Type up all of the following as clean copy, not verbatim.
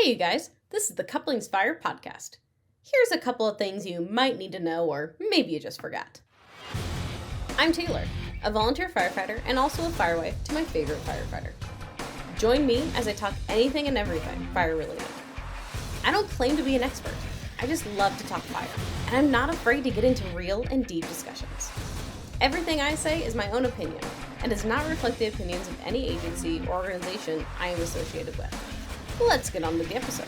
Hey, you guys, this is the Couplings Fire podcast. Here's a couple of things you might need to know, or maybe you just forgot. I'm Taylor, a volunteer firefighter and also a firewife to my favorite firefighter. Join me as I talk anything and everything fire related. I don't claim to be an expert, I just love to talk fire, and I'm not afraid to get into real and deep discussions. Everything I say is my own opinion and does not reflect the opinions of any agency or organization I am associated with. Let's get on with the episode.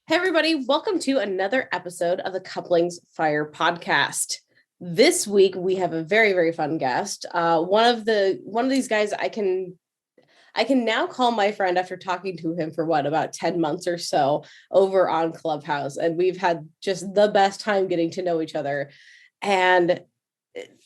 Hey everybody, welcome to another episode of the Couplings Fire podcast. This week we have a very, very fun guest. One of these guys I can now call my friend after talking to him for about 10 months or so over on Clubhouse, and we've had just the best time getting to know each other. And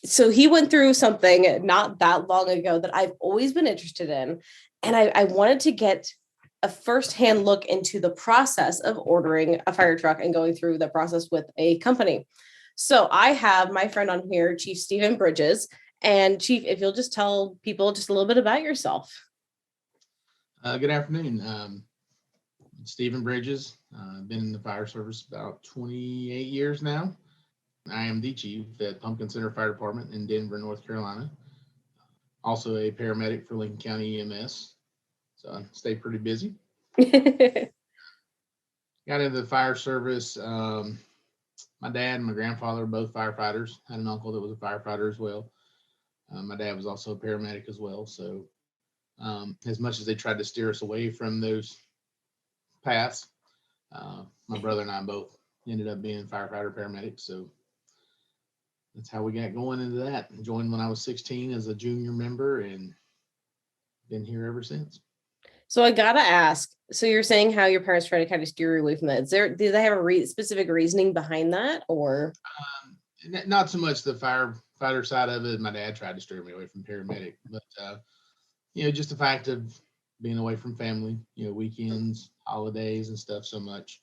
so he went through something not that long ago that I've always been interested in. And I wanted to get a firsthand look into the process of ordering a fire truck and going through the process with a company. So I have my friend on here, Chief Stephen Bridges. And Chief, if you'll just tell people just a little bit about yourself. Good afternoon. Stephen Bridges. I've been in the fire service about 28 years now. I am the chief at Pumpkin Center Fire Department in Denver, North Carolina. Also a paramedic for Lincoln County EMS. So I stay pretty busy. Got into the fire service. My dad and my grandfather were both firefighters. Had an uncle that was a firefighter as well. My dad was also a paramedic as well. So as much as they tried to steer us away from those paths, my brother and I both ended up being firefighter paramedics. So that's how we got going into that. Joined when I was 16 as a junior member and been here ever since. So I gotta ask, so you're saying how your parents try to kind of steer you away from that. Did they have a specific reasoning behind that, or? Not so much the firefighter side of it. My dad tried to steer me away from paramedic, but just the fact of being away from family, weekends, holidays and stuff so much.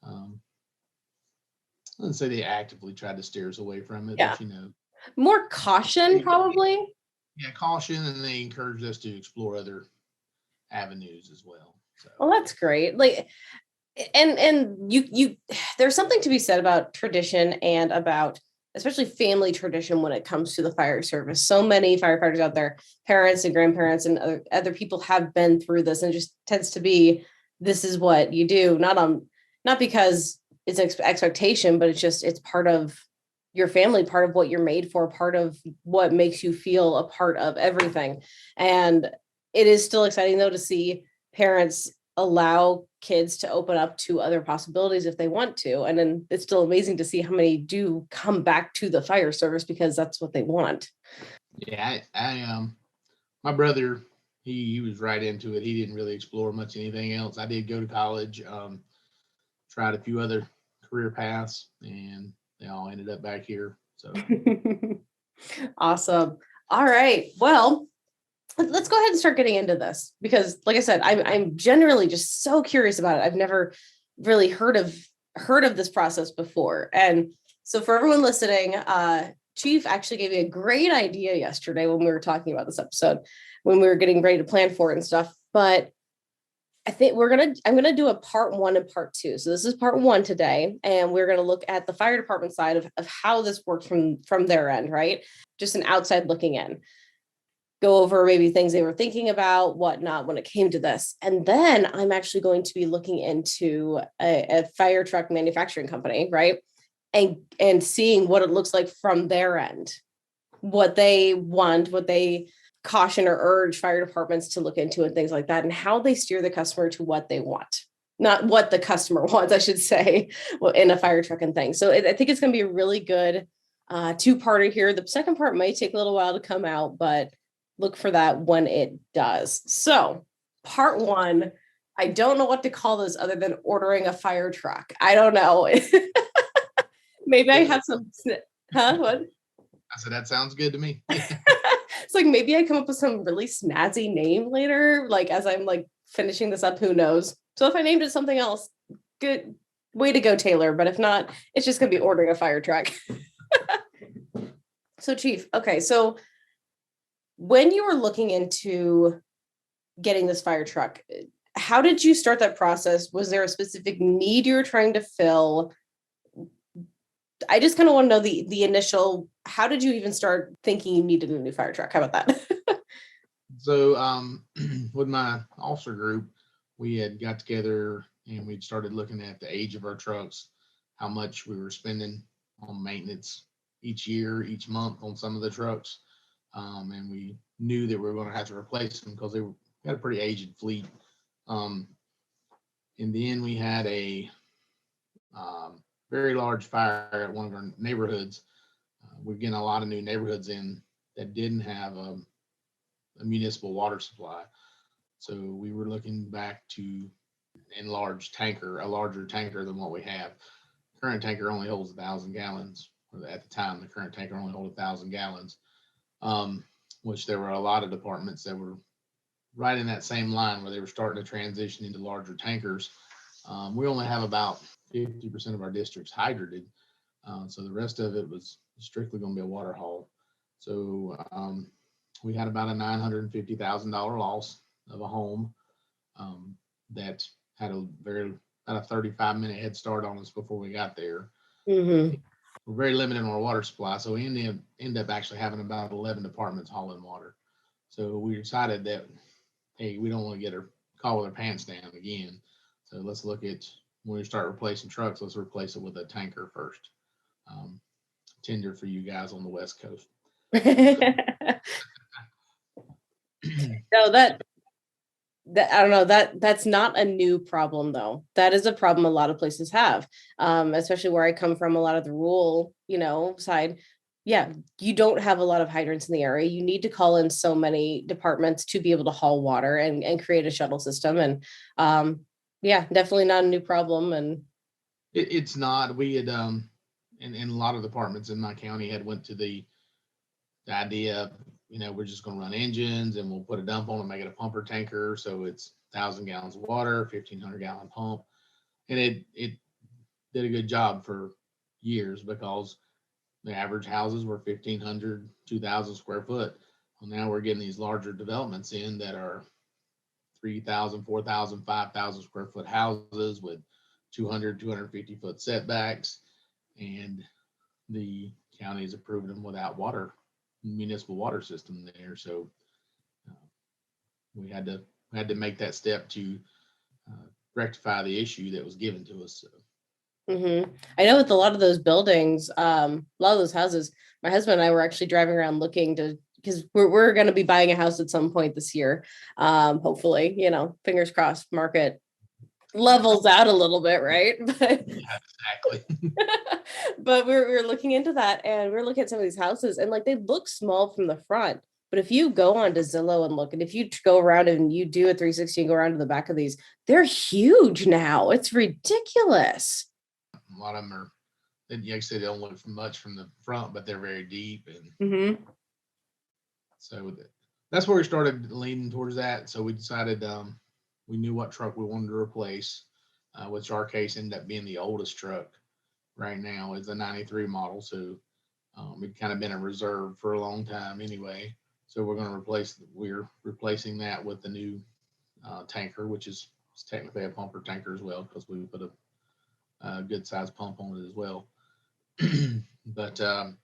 I wouldn't say they actively tried to steer us away from it, Yeah. but More caution, probably. Yeah, caution, and they encouraged us to explore other avenues as well. So. Well, that's great. And you there's something to be said about tradition and about especially family tradition when it comes to the fire service. So many firefighters out there, parents and grandparents and other people have been through this, and it just tends to be, this is what you do, not because it's an expectation, but it's part of your family, part of what you're made for, part of what makes you feel a part of everything. And it is still exciting though to see parents allow kids to open up to other possibilities if they want to. And then it's still amazing to see how many do come back to the fire service because that's what they want. Yeah, I my brother, he was right into it. He didn't really explore much anything else. I did go to college, tried a few other career paths, and they all ended up back here. So awesome. All right. Well, let's go ahead and start getting into this because, like I said, I'm generally just so curious about it. I've never really heard of this process before. And so for everyone listening, Chief actually gave me a great idea yesterday when we were talking about this episode, when we were getting ready to plan for it and stuff. But I think I'm going to do a part 1 and part 2. So this is part 1 today. And we're going to look at the fire department side of how this works from their end, right? Just an outside looking in. Go over maybe things they were thinking about, whatnot, when it came to this. And then I'm actually going to be looking into a fire truck manufacturing company, right? And seeing what it looks like from their end, what they want, what they caution or urge fire departments to look into and things like that, and how they steer the customer to what they want, not what the customer wants, I should say, in a fire truck and things. So I think it's going to be a really good 2-parter here. The second part might take a little while to come out, but look for that when it does. So part 1, I don't know what to call this other than ordering a fire truck. I don't know. Maybe I have some, what? I said, that sounds good to me. It's like, maybe I come up with some really snazzy name later, like as I'm like finishing this up, who knows? So if I named it something else, good way to go, Taylor. But if not, it's just going to be ordering a fire truck. So Chief, okay. So when you were looking into getting this fire truck. How did you start that process? Was there a specific need you were trying to fill? I just kind of want to know the initial, how did you even start thinking you needed a new fire truck? How about that? So with my officer group, we had got together and we started looking at the age of our trucks, how much we were spending on maintenance each year, each month on some of the trucks. And we knew that we were going to have to replace them because they had a pretty aged fleet. In the end, we had a very large fire at one of our neighborhoods. We're getting a lot of new neighborhoods in that didn't have a municipal water supply. So we were looking back to enlarge tanker, a larger tanker than what we have. Current tanker only holds 1,000 gallons. Or at the time, the current tanker only held 1,000 gallons, which there were a lot of departments that were right in that same line where they were starting to transition into larger tankers. We only have about 50% of our districts hydrated. So the rest of it was strictly going to be a water haul. So we had about a $950,000 loss of a home that had about a 35-minute head start on us before we got there. Mm-hmm. We're very limited on our water supply, so we end up actually having about 11 departments hauling water. So we decided that, hey, we don't want to get her caught with our pants down again. So let's look at, when we start replacing trucks, let's replace it with a tanker first. Tender for you guys on the West Coast. No, that I don't know, that's not a new problem though. That is a problem a lot of places have, especially where I come from, a lot of the rural, side. Yeah, you don't have a lot of hydrants in the area. You need to call in so many departments to be able to haul water and create a shuttle system. And yeah, definitely not a new problem. And it's not. We had and a lot of departments in my county had went to the idea of, we're just going to run engines and we'll put a dump on and make it a pumper tanker. So it's 1,000 gallons of water, 1,500 gallon pump. And it did a good job for years because the average houses were 1,500, 2,000 square foot. Well, now we're getting these larger developments in that are 3,000, 4,000, 5,000 square foot houses with 200, 250 foot setbacks. And the county is approving them without municipal water system there. So we had to make that step to rectify the issue that was given to us. So. Mm-hmm. I know with a lot of those buildings, a lot of those houses, my husband and I were actually driving around looking because we're going to be buying a house at some point this year. Hopefully, fingers crossed, market levels out a little bit, right? But yeah, exactly. But we're looking into that, and we're looking at some of these houses, and like they look small from the front. But if you go onto Zillow and look, and if you go around and you do a 360 and go around to the back of these, they're huge now. It's ridiculous. A lot of them are, like I said, they don't look much from the front, but they're very deep. And Mm-hmm. so that's where we started leaning towards that. So we decided we knew what truck we wanted to replace, which our case ended up being the oldest truck right now is a 93 model. So it'd kind of been a reserve for a long time anyway. So we're replacing that with the new tanker, which is technically a pumper tanker as well, because we put a good size pump on it as well. But the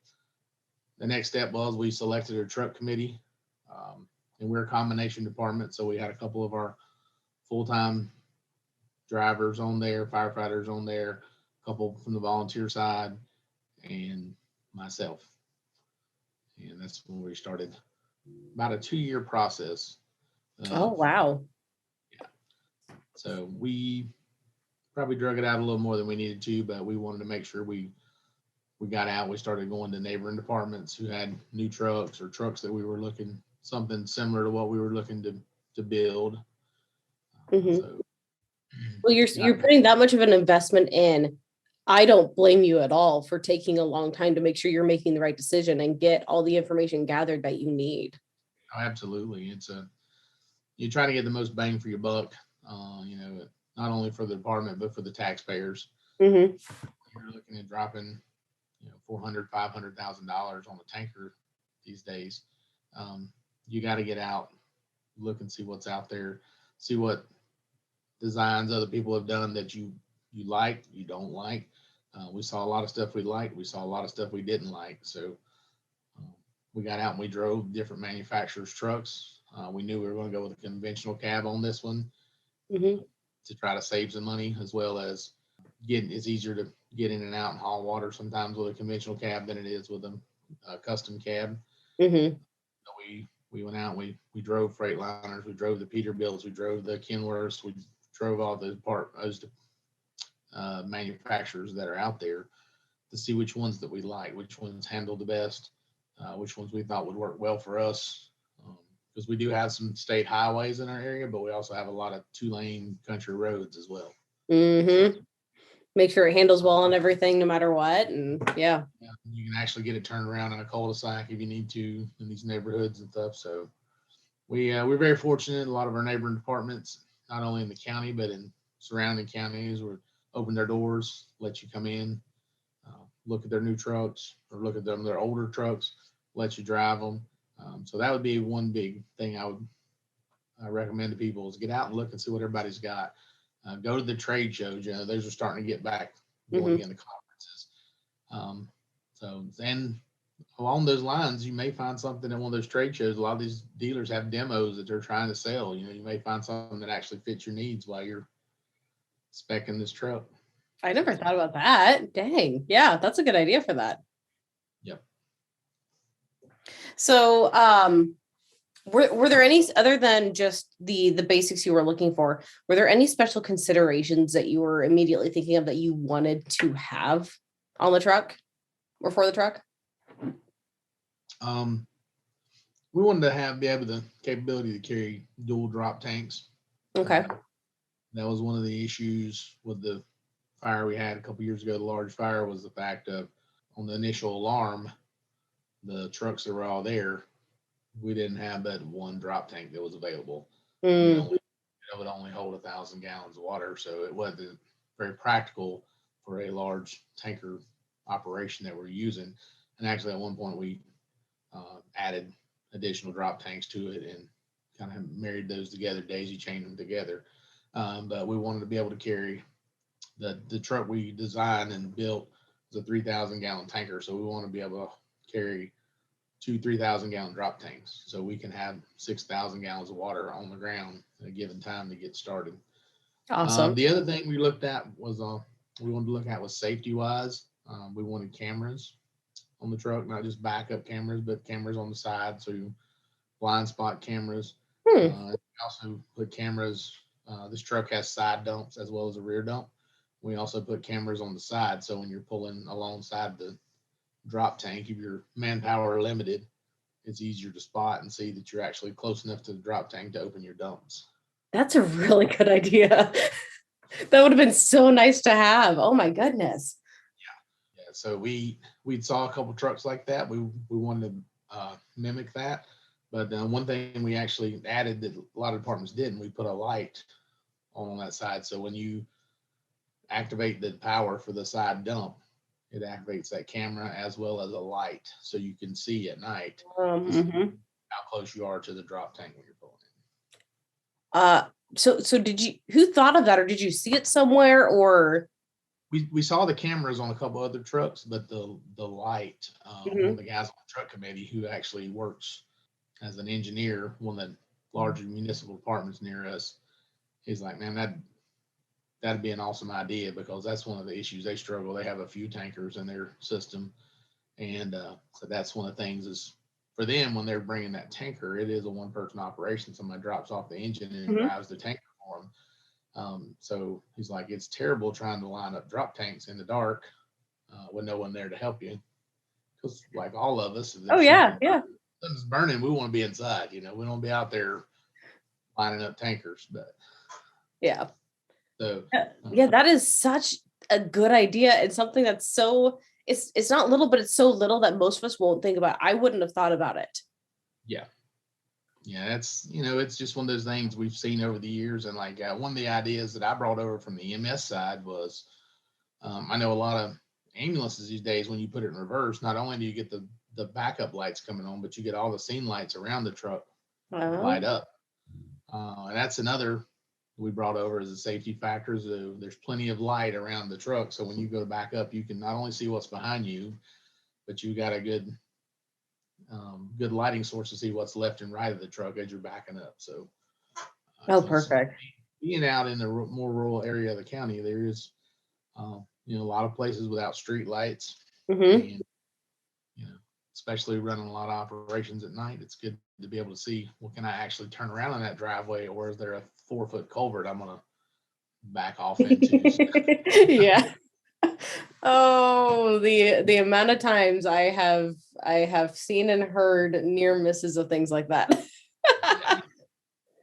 next step was we selected a truck committee, and we're a combination department. So we had a couple of our full-time drivers on there, firefighters on there, a couple from the volunteer side, and myself. And that's when we started about a 2-year process. Oh, wow. Yeah. So we probably drug it out a little more than we needed to, but we wanted to make sure we got out. We started going to neighboring departments who had new trucks or trucks that we were looking something similar to what we were looking to build. Mm-hmm. So, well, you're putting that much of an investment in. I don't blame you at all for taking a long time to make sure you're making the right decision and get all the information gathered that you need. Oh, absolutely. You're trying to get the most bang for your buck, not only for the department, but for the taxpayers. Mm-hmm. You're looking at dropping, $400,000, $500,000 on a tanker these days. You got to get out look and see what's out there, see what designs other people have done that you like, you don't like. We saw a lot of stuff we liked. We saw a lot of stuff we didn't like. So uh, we got out and we drove different manufacturers' trucks. We knew we were going to go with a conventional cab on this one Hmm. to try to save some money, as well as it's easier to get in and out and haul water sometimes with a conventional cab than it is with a custom cab. Hmm. So we went out, we drove Freightliners, we drove the Peterbilts, we drove the Kenworths, we drove all those manufacturers that are out there to see which ones that we like, which ones handle the best, which ones we thought would work well for us. Because we do have some state highways in our area, but we also have a lot of 2-lane country roads as well. Hmm. Make sure it handles well on everything, no matter what. And yeah. You can actually get it turned around in a cul-de-sac if you need to in these neighborhoods and stuff. So we're very fortunate. A lot of our neighboring departments, not only in the county but in surrounding counties, were open their doors, let you come in, look at their new trucks or look at their older trucks, let you drive them. So that would be one big thing I recommend to people is get out and look and see what everybody's got. Go to the trade shows. Those are starting to get back going again, the conferences. And along those lines, you may find something at one of those trade shows. A lot of these dealers have demos that they're trying to sell. You may find something that actually fits your needs while you're speccing this truck. I never thought about that. Dang. Yeah, that's a good idea for that. Yep. So, were there any, other than just the basics you were looking for, were there any special considerations that you were immediately thinking of that you wanted to have on the truck or for the truck? We wanted to be able the capability to carry dual drop tanks. Okay. That was one of the issues with the fire we had a couple years ago. The large fire was the fact of on the initial alarm, the trucks that were all there, we didn't have that one drop tank that was available. It would only hold 1,000 gallons of water, so it wasn't very practical for a large tanker operation that we're using. And actually, at one point, we added additional drop tanks to it and kind of married those together, daisy chained them together. But we wanted to be able to carry the truck we designed and built was a 3,000 gallon tanker, so we want to be able to carry 2 3,000 gallon drop tanks, so we can have 6,000 gallons of water on the ground at a given time to get started. Awesome. The other thing we looked at was we wanted to look at was safety wise. We wanted cameras on the truck, not just backup cameras, but cameras on the side, so blind spot cameras. We also put cameras. This truck has side dumps as well as a rear dump. We also put cameras on the side, so when you're pulling alongside the drop tank, if your manpower limited, it's easier to spot and see that you're actually close enough to the drop tank to open your dumps. That's a really good idea. That would have been so nice to have. Oh my goodness. Yeah. So we saw a couple trucks like that. We wanted to mimic that, but one thing we actually added that a lot of departments didn't, we put a light on that side. So when you activate the power for the side dump, it activates that camera as well as a light, so you can see at night how close you are to the drop tank when you're pulling in. So who thought of that, or did you see it somewhere, or? We saw the cameras on a couple other trucks, but the light, one of the guys on the truck committee who actually works as an engineer, one of the larger municipal departments near us, he's like, man, that'd be an awesome idea, because that's one of the issues they struggle. They have a few tankers in their system. And so that's one of the things is for them, when they're bringing that tanker, it is a one-person operation. Somebody drops off the engine and drives the tanker for them. So he's like, it's terrible trying to line up drop tanks in the dark with no one there to help you. Because like all of us, something's burning, we want to be inside. We don't want to be out there lining up tankers. But yeah. So that is such a good idea, and something that's so it's not little, but it's so little that most of us won't think about. I wouldn't have thought about it. Yeah, that's it's just one of those things we've seen over the years. And like one of the ideas that I brought over from the EMS side was I know a lot of ambulances these days, when you put it in reverse, not only do you get the backup lights coming on, but you get all the scene lights around the truck light up. And that's another we brought over as a safety factor. So there's plenty of light around the truck. So when you go to back up, you can not only see what's behind you, but you got a good lighting source to see what's left and right of the truck as you're backing up. So, Oh, so perfect. being out in the more rural area of the county, there is, a lot of places without street lights, Hmm. and especially running a lot of operations at night, it's good to be able to see, well, can I actually turn around in that driveway, or is there a 4-foot culvert I'm gonna back off into? Yeah. Oh, the amount of times I have seen and heard near misses of things like that.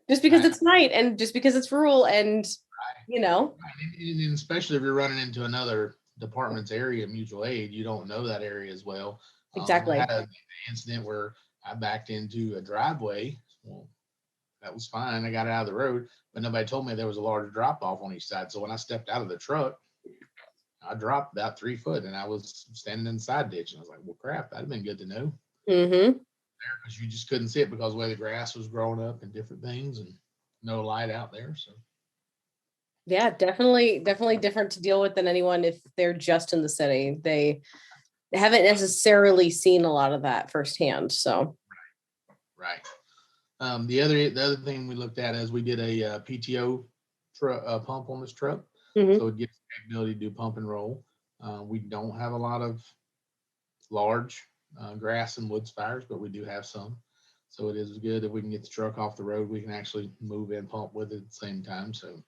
Just because Right, it's night and just because it's rural and you know, right. And especially if you're running into another department's area, mutual aid, you don't know that area as well. I exactly. had an incident where I backed into a driveway. Well, that was fine. I got out of the road, but nobody told me there was a large drop off on each side. So when I stepped out of the truck, I dropped about 3 foot and I was standing in the side ditch. And I was like, well, crap, that'd have been good to know Hmm. there, because you just couldn't see it because of the way the grass was growing up and different things, and no light out there. So, Yeah, definitely different to deal with than anyone if they're just in the city. They haven't necessarily seen a lot of that firsthand. So, right. The other thing we looked at is we did a PTO pump on this truck, mhm. so it gives the ability to do pump and roll. We don't have a lot of large grass and woods fires, but we do have some. So it is good if we can get the truck off the road, we can actually move and pump with it at the same time. So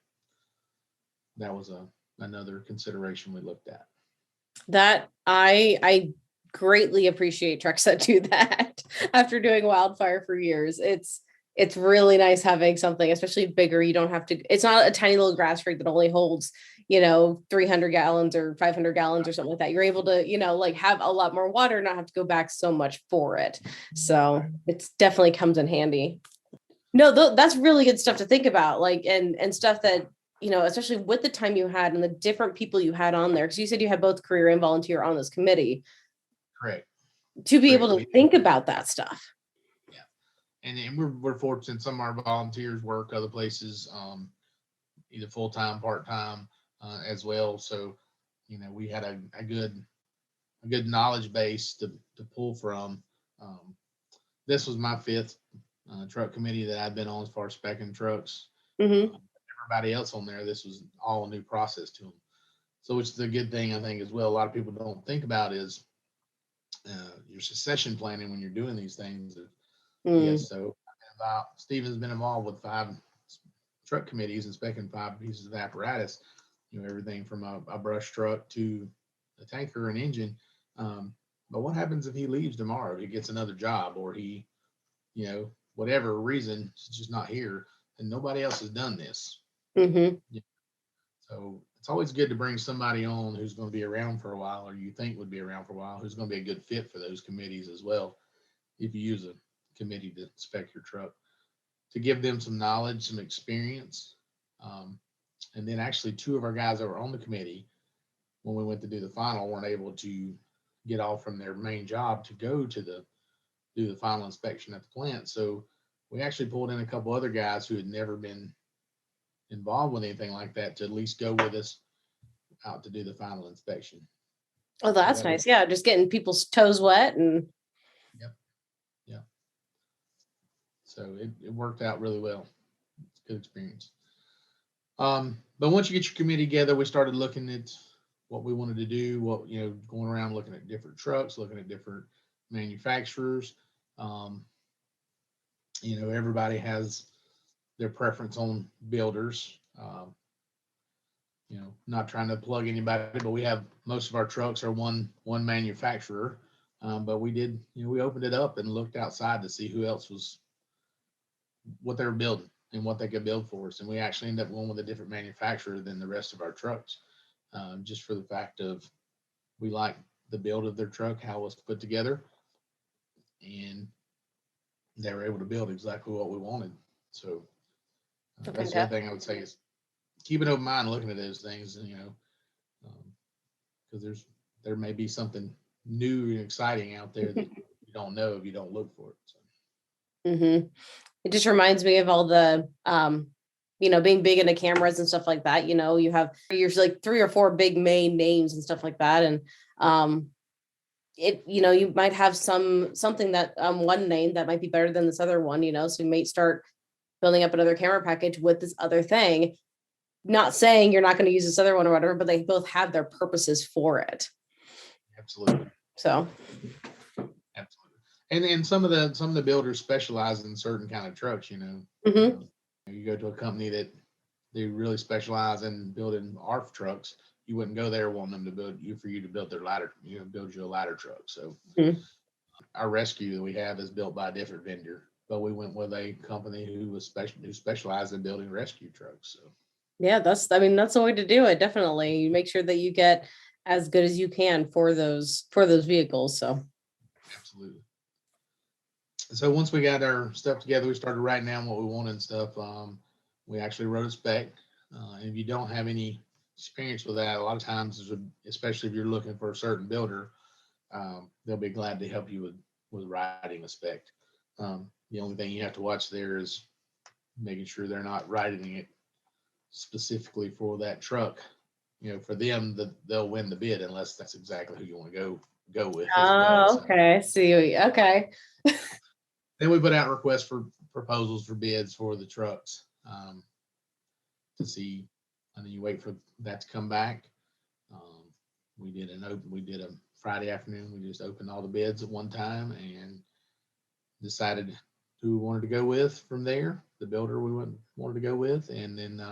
that was another consideration we looked at. That I greatly appreciate trucks that do that after doing wildfire for years. It's really nice having something, especially bigger. You don't have to, it's not a tiny little grass rig that only holds, 300 gallons or 500 gallons or something like that. You're able to, like have a lot more water, not have to go back so much for it. So it's definitely comes in handy. No, that's really good stuff to think about, like, and stuff that, especially with the time you had and the different people you had on there, because you said you had both career and volunteer on this committee, Correct. to be Correct. able to think about that stuff. Yeah. And we're fortunate. Some of our volunteers work other places, either full time, part time, as well. So, we had a good knowledge base to pull from. Um, this was my fifth truck committee that I've been on as far as specing trucks. Hmm. Everybody else on there, this was all a new process to them. So, which is a good thing, I think, as well. A lot of people don't think about is your succession planning when you're doing these things. Mm. Yes, so Stephen's been involved with 5 truck committees and specing 5 pieces of apparatus. Everything from a brush truck to a tanker and engine. But what happens if he leaves tomorrow? He gets another job, or he, whatever reason, he's just not here, and nobody else has done this. Hmm. So it's always good to bring somebody on who's going to be around for a while, or you think would be around for a while, who's going to be a good fit for those committees as well. If you use a committee to spec your truck, to give them some knowledge, some experience. Um, and then actually 2 of our guys that were on the committee, when we went to do the final, weren't able to get off from their main job to go to do the final inspection at the plant. So we actually pulled in a couple other guys who had never been involved with anything like that to at least go with us out to do the final inspection. Oh, So that's that was, nice. Yeah, just getting people's toes wet and yep, yeah. So it worked out really well. It's a good experience. But once you get your committee together, we started looking at what we wanted to do, going around looking at different trucks, looking at different manufacturers. Um, everybody has their preference on builders. Not trying to plug anybody, but we have most of our trucks are one manufacturer. But we did, we opened it up and looked outside to see who else was what they were building and what they could build for us. And we actually ended up going with a different manufacturer than the rest of our trucks, just for the fact of we like the build of their truck, how it was put together, and they were able to build exactly what we wanted. So that's the other fantastic. thing I would say is keep an open mind looking at those things, because there may be something new and exciting out there that you don't know if you don't look for it. So. Hmm. it just reminds me of all the, being big into cameras and stuff like that. You have usually like 3 or 4 big main names and stuff like that. And, you might have something that, one name that might be better than this other one, so you might start building up another camera package with this other thing. Not saying you're not going to use this other one or whatever, but they both have their purposes for it. Absolutely. So. Absolutely. And then some of the builders specialize in certain kind of trucks, Mm-hmm. You go to a company that they really specialize in building ARF trucks. You wouldn't go there wanting them to build their ladder, build you a ladder truck. So Mm-hmm. Our rescue that we have is built by a different vendor, but we went with a company who specialized in building rescue trucks. So yeah, that's the way to do it. Definitely. You make sure that you get as good as you can for those vehicles. So absolutely. So once we got our stuff together, we started writing down what we wanted and stuff. We actually wrote a spec. And if you don't have any experience with that, a lot of times, especially if you're looking for a certain builder, they'll be glad to help you with writing a spec. The only thing you have to watch there is making sure they're not writing it specifically for that truck. For them, they'll win the bid unless that's exactly who you want to go with as well. Oh, okay. See, okay. Then we put out requests for proposals for bids for the trucks to see, and then you wait for that to come back. We did a Friday afternoon. We just opened all the bids at one time and decided who we wanted to go with from there, the builder we wanted to go with, and then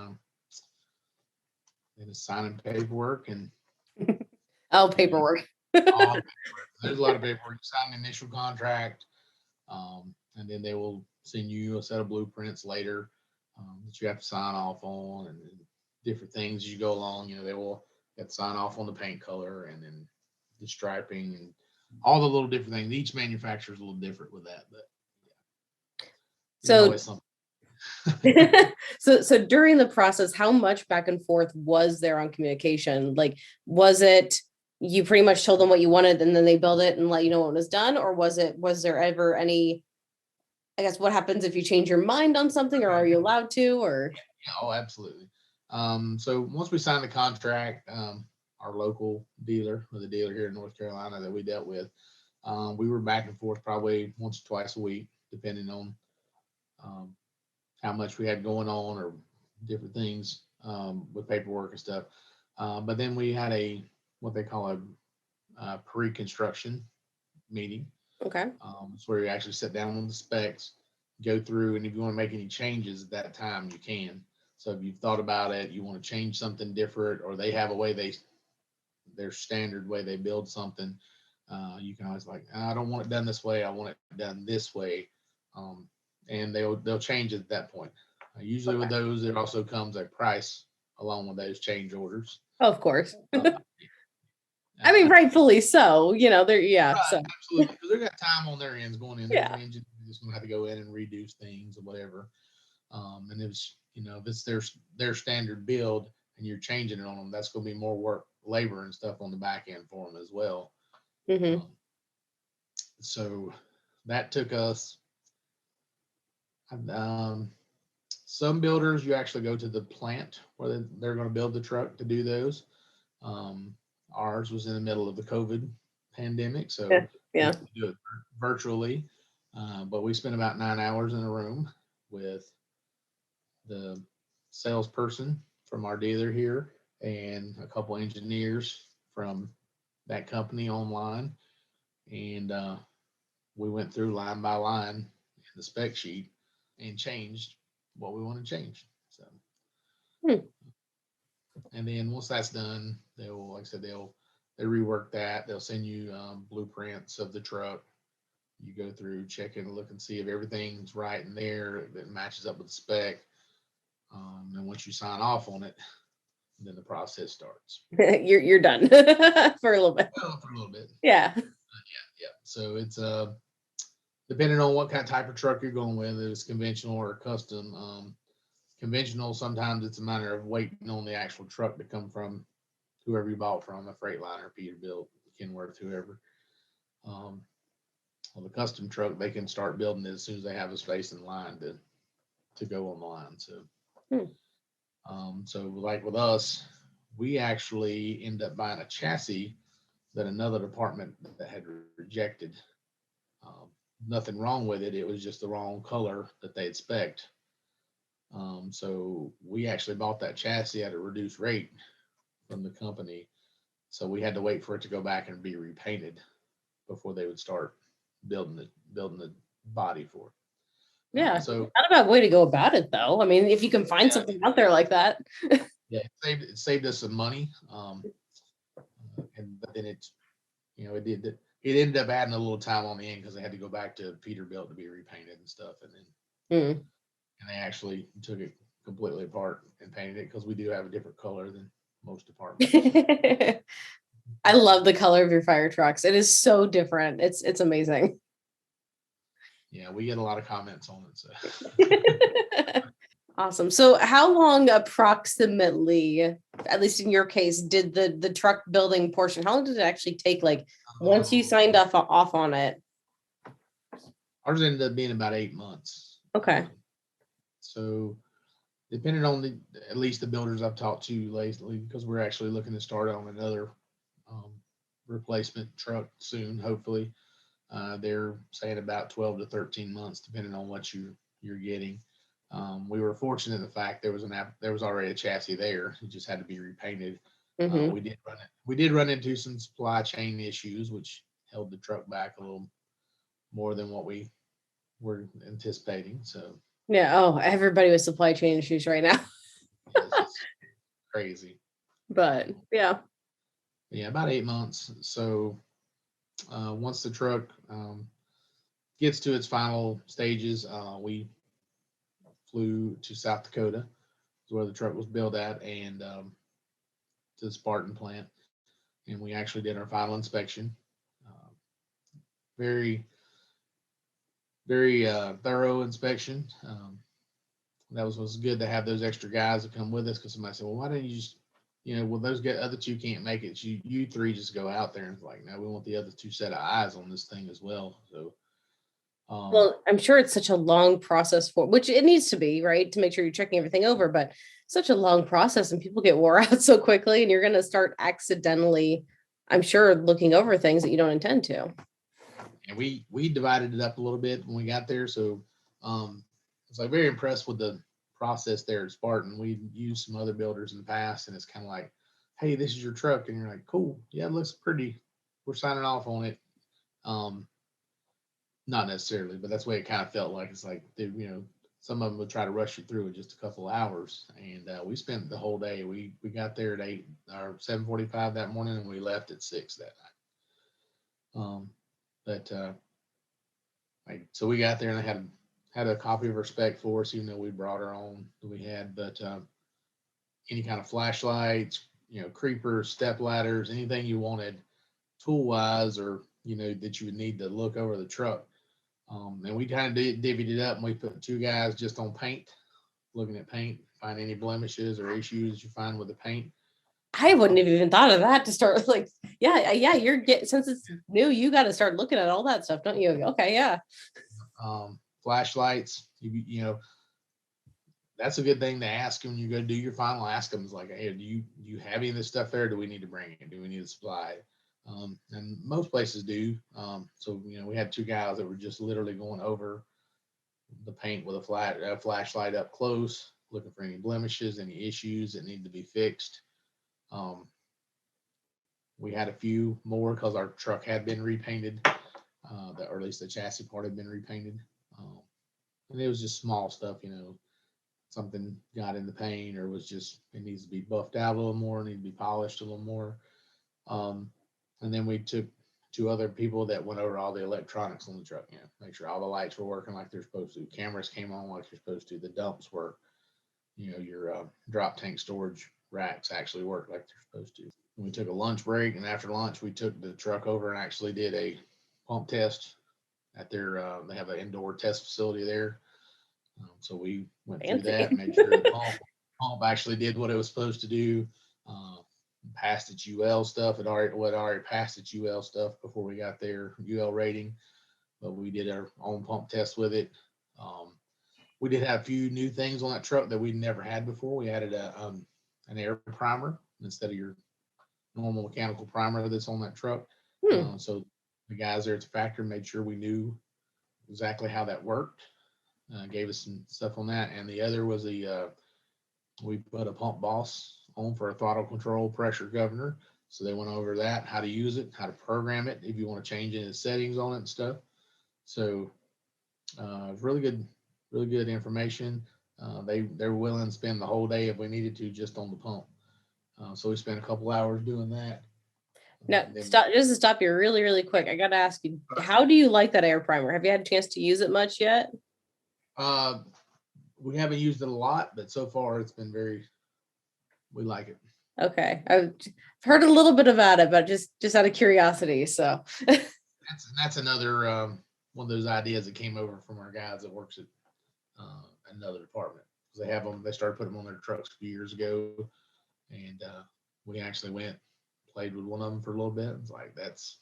signing paperwork and Paperwork. all paperwork. There's a lot of paperwork. Sign the initial contract, and then they will send you a set of blueprints later that you have to sign off on, and different things as you go along. They will have to sign off on the paint color and then the striping and all the little different things. Each manufacturer is a little different with that, but So, something. so during the process, how much back and forth was there on communication? Like, was it you pretty much told them what you wanted and then they build it and let you know when it was done? Or was there ever any, I guess, what happens if you change your mind on something, or are you allowed to, or? Oh, absolutely. So once we signed the contract, our local dealer, or the dealer here in North Carolina that we dealt with, we were back and forth probably once or twice a week, depending on how much we had going on or different things with paperwork and stuff. But then we had what they call a pre-construction meeting. Okay. It's where you actually sit down on the specs, go through, and if you want to make any changes at that time, you can. So if you've thought about it, you want to change something different, or they have a way their standard way they build something, you can always I don't want it done this way. I want it done this way. And they'll change it at that point. Usually with those, there also comes a price along with those change orders. Of course. I mean, rightfully so. They're Right, so absolutely, because they've got time on their ends going in. Yeah. Their engine is going to have to go in and redo things or whatever. And if it's their standard build and you're changing it on them, that's going to be more work, labor, and stuff on the back end for them as well. Mm-hmm. So that took us. Some builders, you actually go to the plant where they're going to build the truck to do those. Ours was in the middle of the COVID pandemic, so yeah. we do it virtually. But we spent about 9 hours in a room with the salesperson from our dealer here and a couple engineers from that company online, and we went through line by line in the spec sheet and changed what we want to change. So, and then once that's done, they'll, like I said, they rework that. They'll send you blueprints of the truck. You go through, check and look and see if everything's right in there that matches up with the spec. And once you sign off on it, then the process starts. You're done for a little bit. Well, for a little bit. Yeah. Yeah. So it's depending on what kind of type of truck you're going with, if it's conventional or custom. Conventional, sometimes it's a matter of waiting on the actual truck to come from whoever you bought from, a Freightliner, Peterbilt, Kenworth, whoever. Well, the custom truck, they can start building it as soon as they have a space in line to go on the line. So, Hmm. so like with us, we actually end up buying a chassis that another department that had rejected. Um, Nothing wrong with it. It was just the wrong color that they had spec'd. So we actually bought that chassis at a reduced rate from the company. So we had to wait for it to go back and be repainted before they would start building the body for it. Yeah, So not a bad way to go about it, though. I mean, if you can find yeah, something out there like that. yeah, it saved us some money. And but then it ended up adding a little time on the end because they had to go back to Peterbilt to be repainted and stuff, and then Hmm. and they actually took it completely apart and painted it because we do have a different color than most departments. I love the color of your fire trucks. It is so different. It's amazing. Yeah, we get a lot of comments on it. So Awesome. So how long approximately, at least in your case, did the truck building portion, how long did it actually take, like once you signed off on it? ours ended up being about 8 months. Okay. So depending on at least the builders I've talked to lately, because we're actually looking to start on another um, replacement truck soon, hopefully. They're saying about 12 to 13 months, depending on what you're getting. We were fortunate in the fact there was already a chassis there. It just had to be repainted. Hmm. We did run into some supply chain issues, which held the truck back a little more than what we were anticipating. So Yeah. Oh, everybody with supply chain issues right now. it's just crazy. But yeah. Yeah, about 8 months. So once the truck gets to its final stages, we flew to South Dakota, where the truck was built at, and to the Spartan plant, and we actually did our final inspection. Uh, very, very thorough inspection. That was good to have those extra guys to come with us because somebody said, "Well, why didn't you just, well, other two can't make it. You three just go out there." And it's like, no, we want the other two set of eyes on this thing as well. So, Well, I'm sure it's such a long process for which it needs to be, right? To make sure you're checking everything over, but such a long process and people get wore out so quickly and you're going to start accidentally, I'm sure, looking over things that you don't intend to. and we divided it up a little bit when we got there. So, I was like very impressed with the process there at Spartan. We used some other builders in the past, and it's kind of like, hey, this is your truck, and you're like, cool, yeah, it looks pretty. We're signing off on it. Um, Not necessarily, but that's the way it kind of felt like. It's like some of them would try to rush you through in just a couple of hours, and we spent the whole day. We got there at 8 or 7:45 that morning, and we left at 6 that night. But so we got there, and they had a copy of our spec for us, even though we brought our own that we had. But any kind of flashlights, creepers, step ladders, anything you wanted, tool wise, or that you would need to look over the truck. And we kind of divvied it up, and we put two guys just on paint, looking at paint, find any blemishes or issues you find with the paint. I wouldn't have even thought of that to start like, yeah, since it's new, you got to start looking at all that stuff, don't you? Okay, yeah. Flashlights, that's a good thing to ask when you go do your final. Ask them, like, hey, do you have any of this stuff there? Do we need to bring it? Do we need to supply it? And most places do. So we had two guys that were just literally going over the paint with a flashlight up close, looking for any blemishes, any issues that need to be fixed. We had a few more because our truck had been repainted, or at least the chassis part had been repainted. And it was just small stuff, something got in the paint or it needs to be buffed out a little more, need to be polished a little more. And then we took two other people that went over all the electronics on the truck, make sure all the lights were working like they're supposed to. Cameras came on like they're supposed to. The dumps work. Your drop tank storage racks actually work like they're supposed to. And we took a lunch break, and after lunch, we took the truck over and actually did a pump test at they have an indoor test facility there. So we went through that, made sure the pump actually did what it was supposed to do. Passed its UL stuff. It already passed its UL stuff before we got there, UL rating. but we did our own pump test with it. We did have a few new things on that truck that we never had before. We added an air primer instead of your normal mechanical primer that's on that truck. So the guys there at the factory made sure we knew exactly how that worked. Gave us some stuff on that. And the other was we put a pump boss on for a throttle control pressure governor. So they went over that, how to use it, how to program it, if you want to change any settings on it and stuff. So really good information. They're willing to spend the whole day if we needed to just on the pump. So we spent a couple hours doing that. Now, stop, just to stop you really, really quick. I got to ask you, how do you like that air primer? Have you had a chance to use it much yet? We haven't used it a lot, but so far it's been we like it. Okay. I've heard a little bit about it, but just out of curiosity. So that's another one of those ideas that came over from our guys that works at another department. They have them. They started putting them on their trucks a few years ago, and we actually played with one of them for a little bit. It's like that's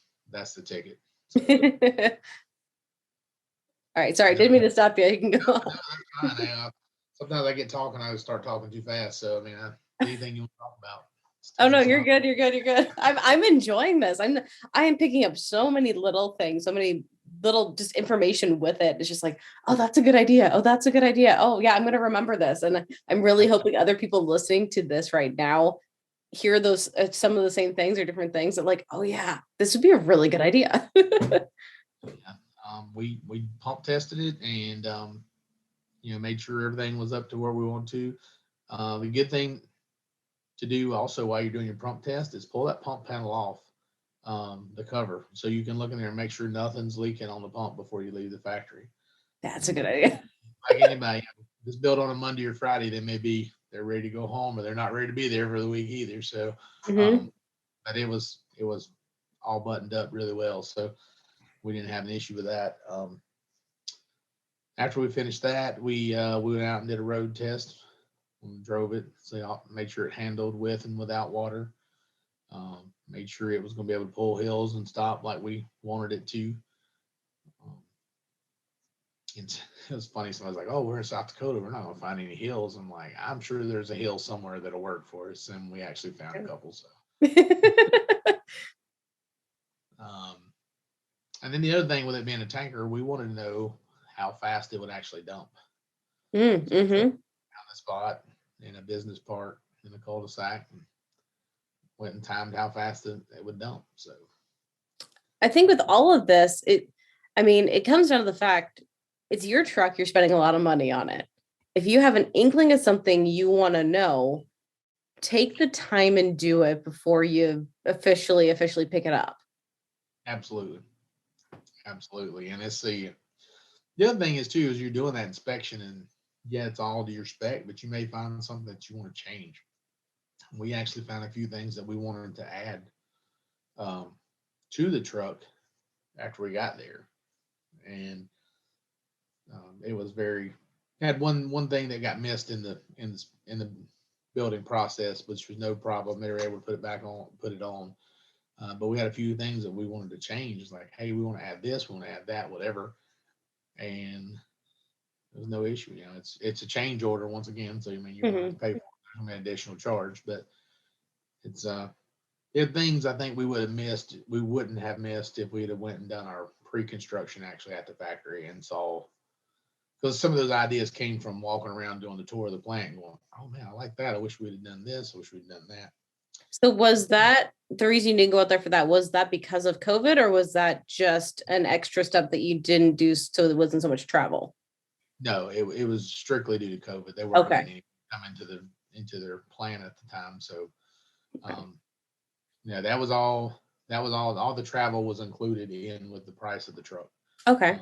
the ticket. So, all right, sorry, didn't mean to stop you. You can go. No, that's fine. Sometimes I get talking, I start talking too fast. So I mean, anything you want to talk about. Oh no, you're good. You're good. You're good. I'm enjoying this. I am picking up so many little things, so many little just information with it. It's just like, oh, that's a good idea. Oh, that's a good idea. Oh yeah, I'm going to remember this. And I'm really hoping other people listening to this right now hear those some of the same things or different things that like, oh yeah, this would be a really good idea. Yeah. We pump tested it and made sure everything was up to where we want to. The good thing to do also while you're doing your pump test is pull that pump panel off the cover so you can look in there and make sure nothing's leaking on the pump before you leave the factory. That's a good idea. Like anybody, this built on a Monday or Friday, they're ready to go home, or they're not ready to be there for the week either. So, but it was all buttoned up really well, so we didn't have an issue with that. After we finished that, we went out and did a road test. And drove it, so made sure it handled with and without water. Made sure it was going to be able to pull hills and stop like we wanted it to. It was funny. Somebody's like, "Oh, we're in South Dakota. We're not going to find any hills." I'm like, "I'm sure there's a hill somewhere that'll work for us," and we actually found a couple. So, and then the other thing with it being a tanker, we wanted to know how fast it would actually dump. On the spot in a business park in a cul-de-sac, and went and timed how fast it would dump. So, I think with all of this, it comes down to the fact it's your truck, you're spending a lot of money on it. If you have an inkling of something you want to know, take the time and do it before you officially pick it up. Absolutely. And it's the other thing is too, is you're doing that inspection and yeah, it's all to your spec, but you may find something that you want to change. We actually found a few things that we wanted to add to the truck after we got there. And it was had one thing that got missed in the building process, which was no problem. They were able to put it on. But we had a few things that we wanted to change. It's like, hey, we want to add this, we want to add that, whatever. And there's no issue. It's a change order once again. So, you're going to have to pay for an additional charge, but it's, there are things I think we wouldn't have missed if we'd have went and done our pre-construction actually at the factory and saw, because some of those ideas came from walking around doing the tour of the plant going, oh man, I like that. I wish we'd have done this. I wish we'd done that. So was that the reason you didn't go out there for that? Was that because of COVID, or was that just an extra step that you didn't do so there wasn't so much travel? No, it was strictly due to COVID. They weren't letting anyone come into their plant at the time. So, that was all the travel was included in with the price of the truck. Okay.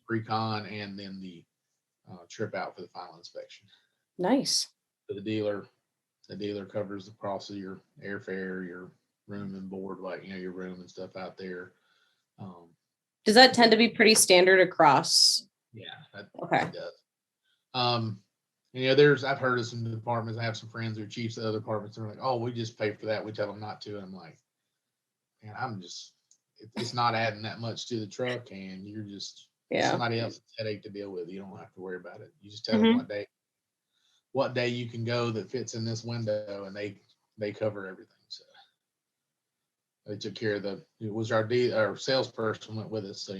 Pre-con and then the trip out for the final inspection. Nice. So the dealer covers the cost of your airfare, your room and board, like your room and stuff out there. Does that tend to be pretty standard across? Yeah, that does. I've heard of some departments. I have some friends who are chiefs of other departments. They're like, "Oh, we just pay for that. We tell them not to." And I'm like, man, it's not adding that much to the truck, and you're just somebody else's headache to deal with. You don't have to worry about it. You just tell them what day you can go that fits in this window, and they cover everything. So they took care of it was our salesperson went with us, so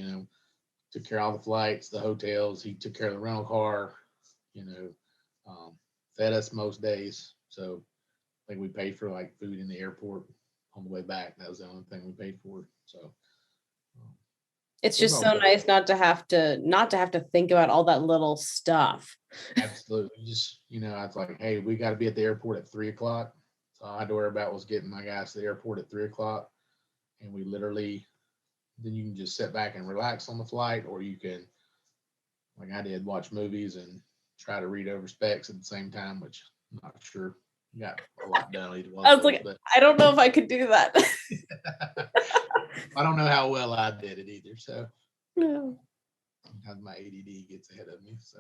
took care of all the flights, the hotels. He took care of the rental car, fed us most days. So I think we paid for like food in the airport on the way back. That was the only thing we paid for. So it's just so nice not to have to think about all that little stuff. Absolutely. Just, I was like, hey, we got to be at the airport at 3:00. So all I had to worry about was getting my guys to the airport at 3:00. And we literally, then you can just sit back and relax on the flight, or you can, like I did, watch movies and try to read over specs at the same time, which I'm not sure got a lot done either one. I was like, I don't know if I could do that. I don't know how well I did it either. So no. Sometimes my ADD gets ahead of me. So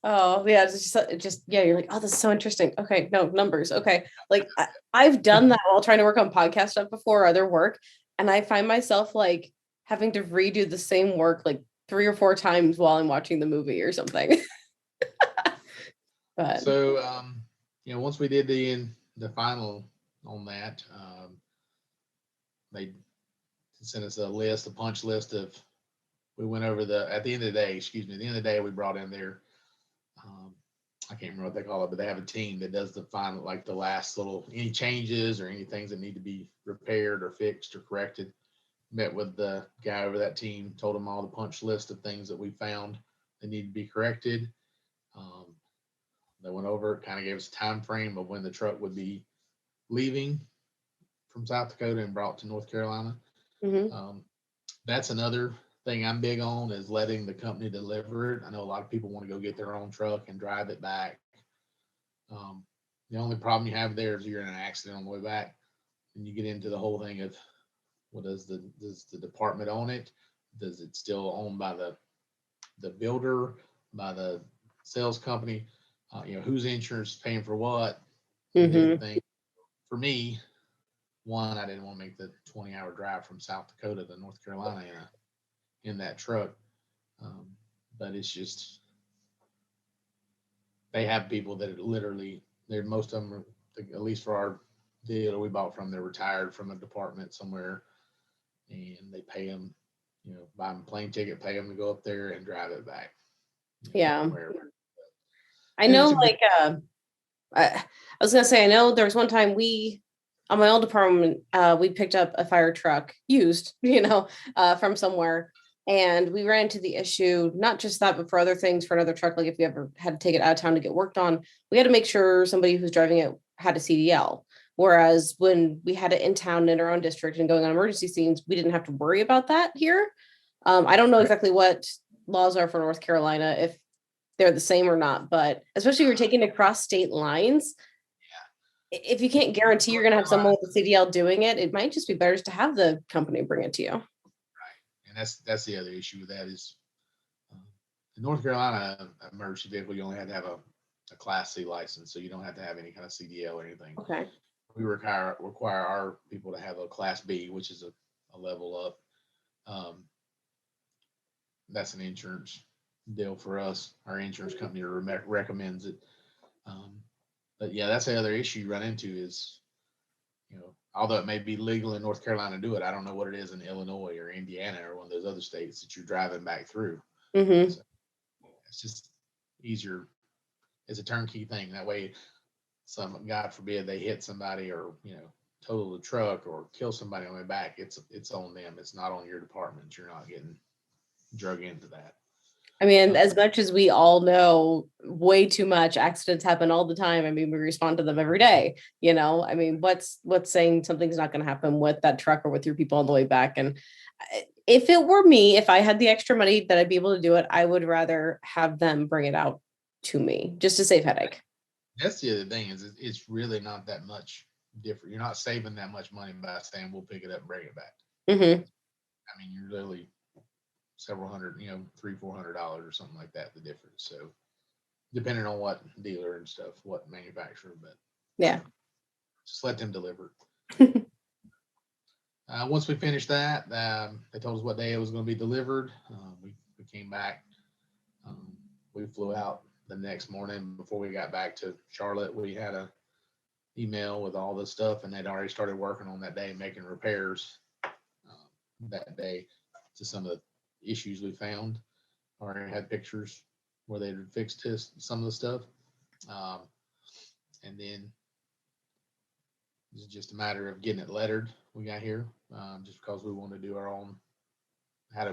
oh yeah, it's just you're like, oh, this is so interesting. Okay, no numbers. Okay, like I've done that while trying to work on podcast stuff before or other work, and I find myself like having to redo the same work like 3 or 4 times while I'm watching the movie or something. But so once we did the final on that, they sent us a punch list of. We went over at the end of the day, we brought in their, I can't remember what they call it, but they have a team that does the final, like the last any changes or any things that need to be repaired or fixed or corrected. Met with the guy over that team, told him all the punch list of things that we found that need to be corrected. They went over it, kind of gave us a time frame of when the truck would be leaving from South Dakota and brought to North Carolina. mm-hmm. That's another thing I'm big on, is letting the company deliver it. I know a lot of people want to go get their own truck and drive it back. The only problem you have there is you're in an accident on the way back, and you get into the whole thing of, well, does the department own it? Does it still owned by the builder, by the sales company? Whose insurance is paying for what? Mm-hmm. For me, one, I didn't want to make the 20-hour drive from South Dakota to North Carolina in that truck. But it's just, they have people that most of them are, at least for our dealer we bought from, they're retired from a department somewhere, and they pay them, buy them a plane ticket, pay them to go up there and drive it back. Wherever. I know, like, I was gonna say, I know there was one time on my old department, we picked up a fire truck used, from somewhere. And we ran into the issue, not just that, but for other things, for another truck, like if we ever had to take it out of town to get worked on, we had to make sure somebody who's driving it had a CDL. Whereas when we had it in town in our own district and going on emergency scenes, we didn't have to worry about that here. I don't know exactly what laws are for North Carolina, if they're the same or not, but especially if you're taking across state lines, if you can't guarantee you're going to have someone with a CDL doing it, it might just be better to have the company bring it to you. And that's the other issue with that is, in North Carolina, emergency vehicle, you only have to have a Class C license, so you don't have to have any kind of CDL or anything. Okay. We require our people to have a Class B, which is a level up. That's an insurance deal for us. Our insurance company recommends it. But yeah, that's the other issue you run into is, although it may be legal in North Carolina to do it, I don't know what it is in Illinois or Indiana or one of those other states that you're driving back through. Mm-hmm. So it's just easier. It's a turnkey thing. That way, God forbid they hit somebody or, total the truck or kill somebody on the way back, it's on them. It's not on your department. You're not getting drug into that. I mean, as much as we all know way too much, accidents happen all the time. I mean, we respond to them every day, I mean, what's saying something's not going to happen with that truck or with your people on the way back? And if it were me, if I had the extra money that I'd be able to do it, I would rather have them bring it out to me just to save headache. That's the other thing is it's really not that much different. You're not saving that much money by saying we'll pick it up and bring it back. Mm-hmm. I mean, you're literally several hundred, $300-$400 or something like that, the difference. So depending on what dealer and stuff, what manufacturer, but yeah, just let them deliver. Once we finished that, they told us what day it was going to be delivered. We came back. Um, we flew out the next morning. Before we got back to Charlotte, we had a email with all this stuff, and they'd already started working on that day, making repairs that day to some of the issues we found. Already had pictures where they had fixed some of the stuff. And then it's just a matter of getting it lettered. We got here just because we wanted to do our own.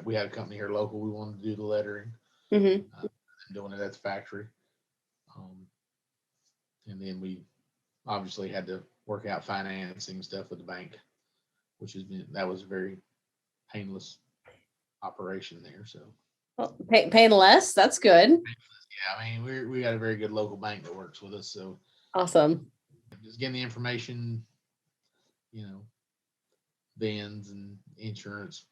We had a company here local. We wanted to do the lettering, Mm-hmm. doing it at the factory. And then we obviously had to work out financing stuff with the bank, that was a very painless operation there. So Well, paying less, that's good. yeah, I mean we got a very good local bank that works with us. So Awesome. just getting the information, bins and insurance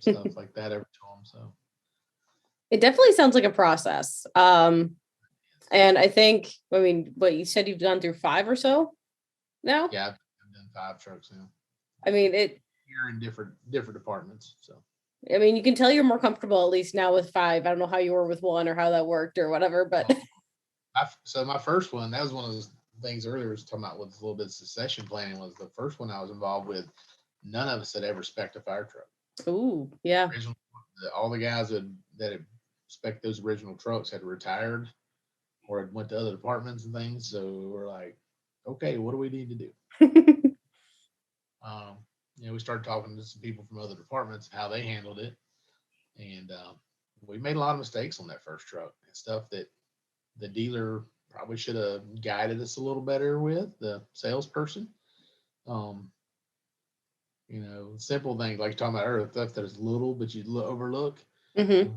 stuff like that over to them. So It definitely sounds like a process. And I think, I mean, what you said, you've gone through 5 or so now? yeah, I've done 5 trucks now. I mean, You're in different departments. So I mean, you can tell you're more comfortable at least now with 5. I don't know how you were with 1 or how that worked or whatever, but so my first one, that was one of those things earlier was talking about with a little bit of succession planning, was the first one I was involved with. None of us had ever spec'd a fire truck. ooh, yeah. All the guys that had spec'd those original trucks had retired or had went to other departments and things. So we're like, okay, what do we need to do? We started talking to some people from other departments and how they handled it. And we made a lot of mistakes on that first truck and stuff that the dealer probably should have guided us a little better with, the salesperson. Simple things like you're talking about earlier, stuff that is little but you overlook. Mm-hmm.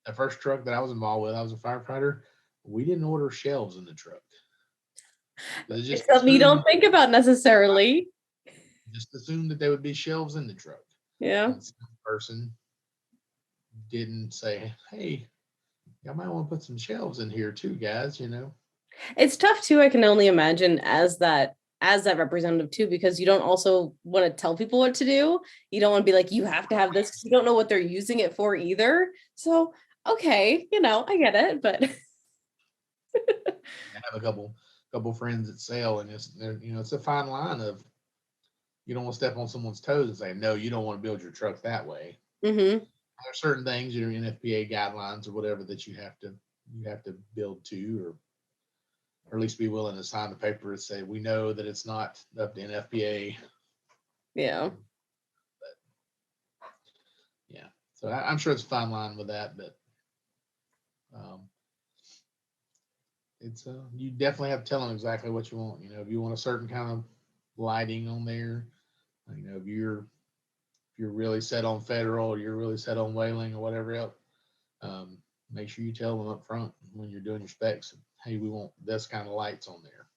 The first truck that I was involved with, I was a firefighter. We didn't order shelves in the truck. It's something you don't think about necessarily. Just assumed that there would be shelves in the truck. Yeah. And some person didn't say, hey, I might want to put some shelves in here too, guys, It's tough too. I can only imagine as that representative too, because you don't also want to tell people what to do. You don't want to be like, you have to have this, because you don't know what they're using it for either. So, okay, I get it, but I have a couple friends that sell, and it's a fine line of, you don't want to step on someone's toes and say, no, you don't want to build your truck that way. Mm-hmm. There are certain things, NFPA guidelines or whatever that you have to build to, or at least be willing to sign the paper and say, we know that it's not up to NFPA. Yeah. But yeah, so I'm sure it's a fine line with that, but it's you definitely have to tell them exactly what you want. If you want a certain kind of lighting on there, if you're really set on federal, or you're really set on whaling or whatever else, make sure you tell them up front when you're doing your specs, hey, we want this kind of lights on there.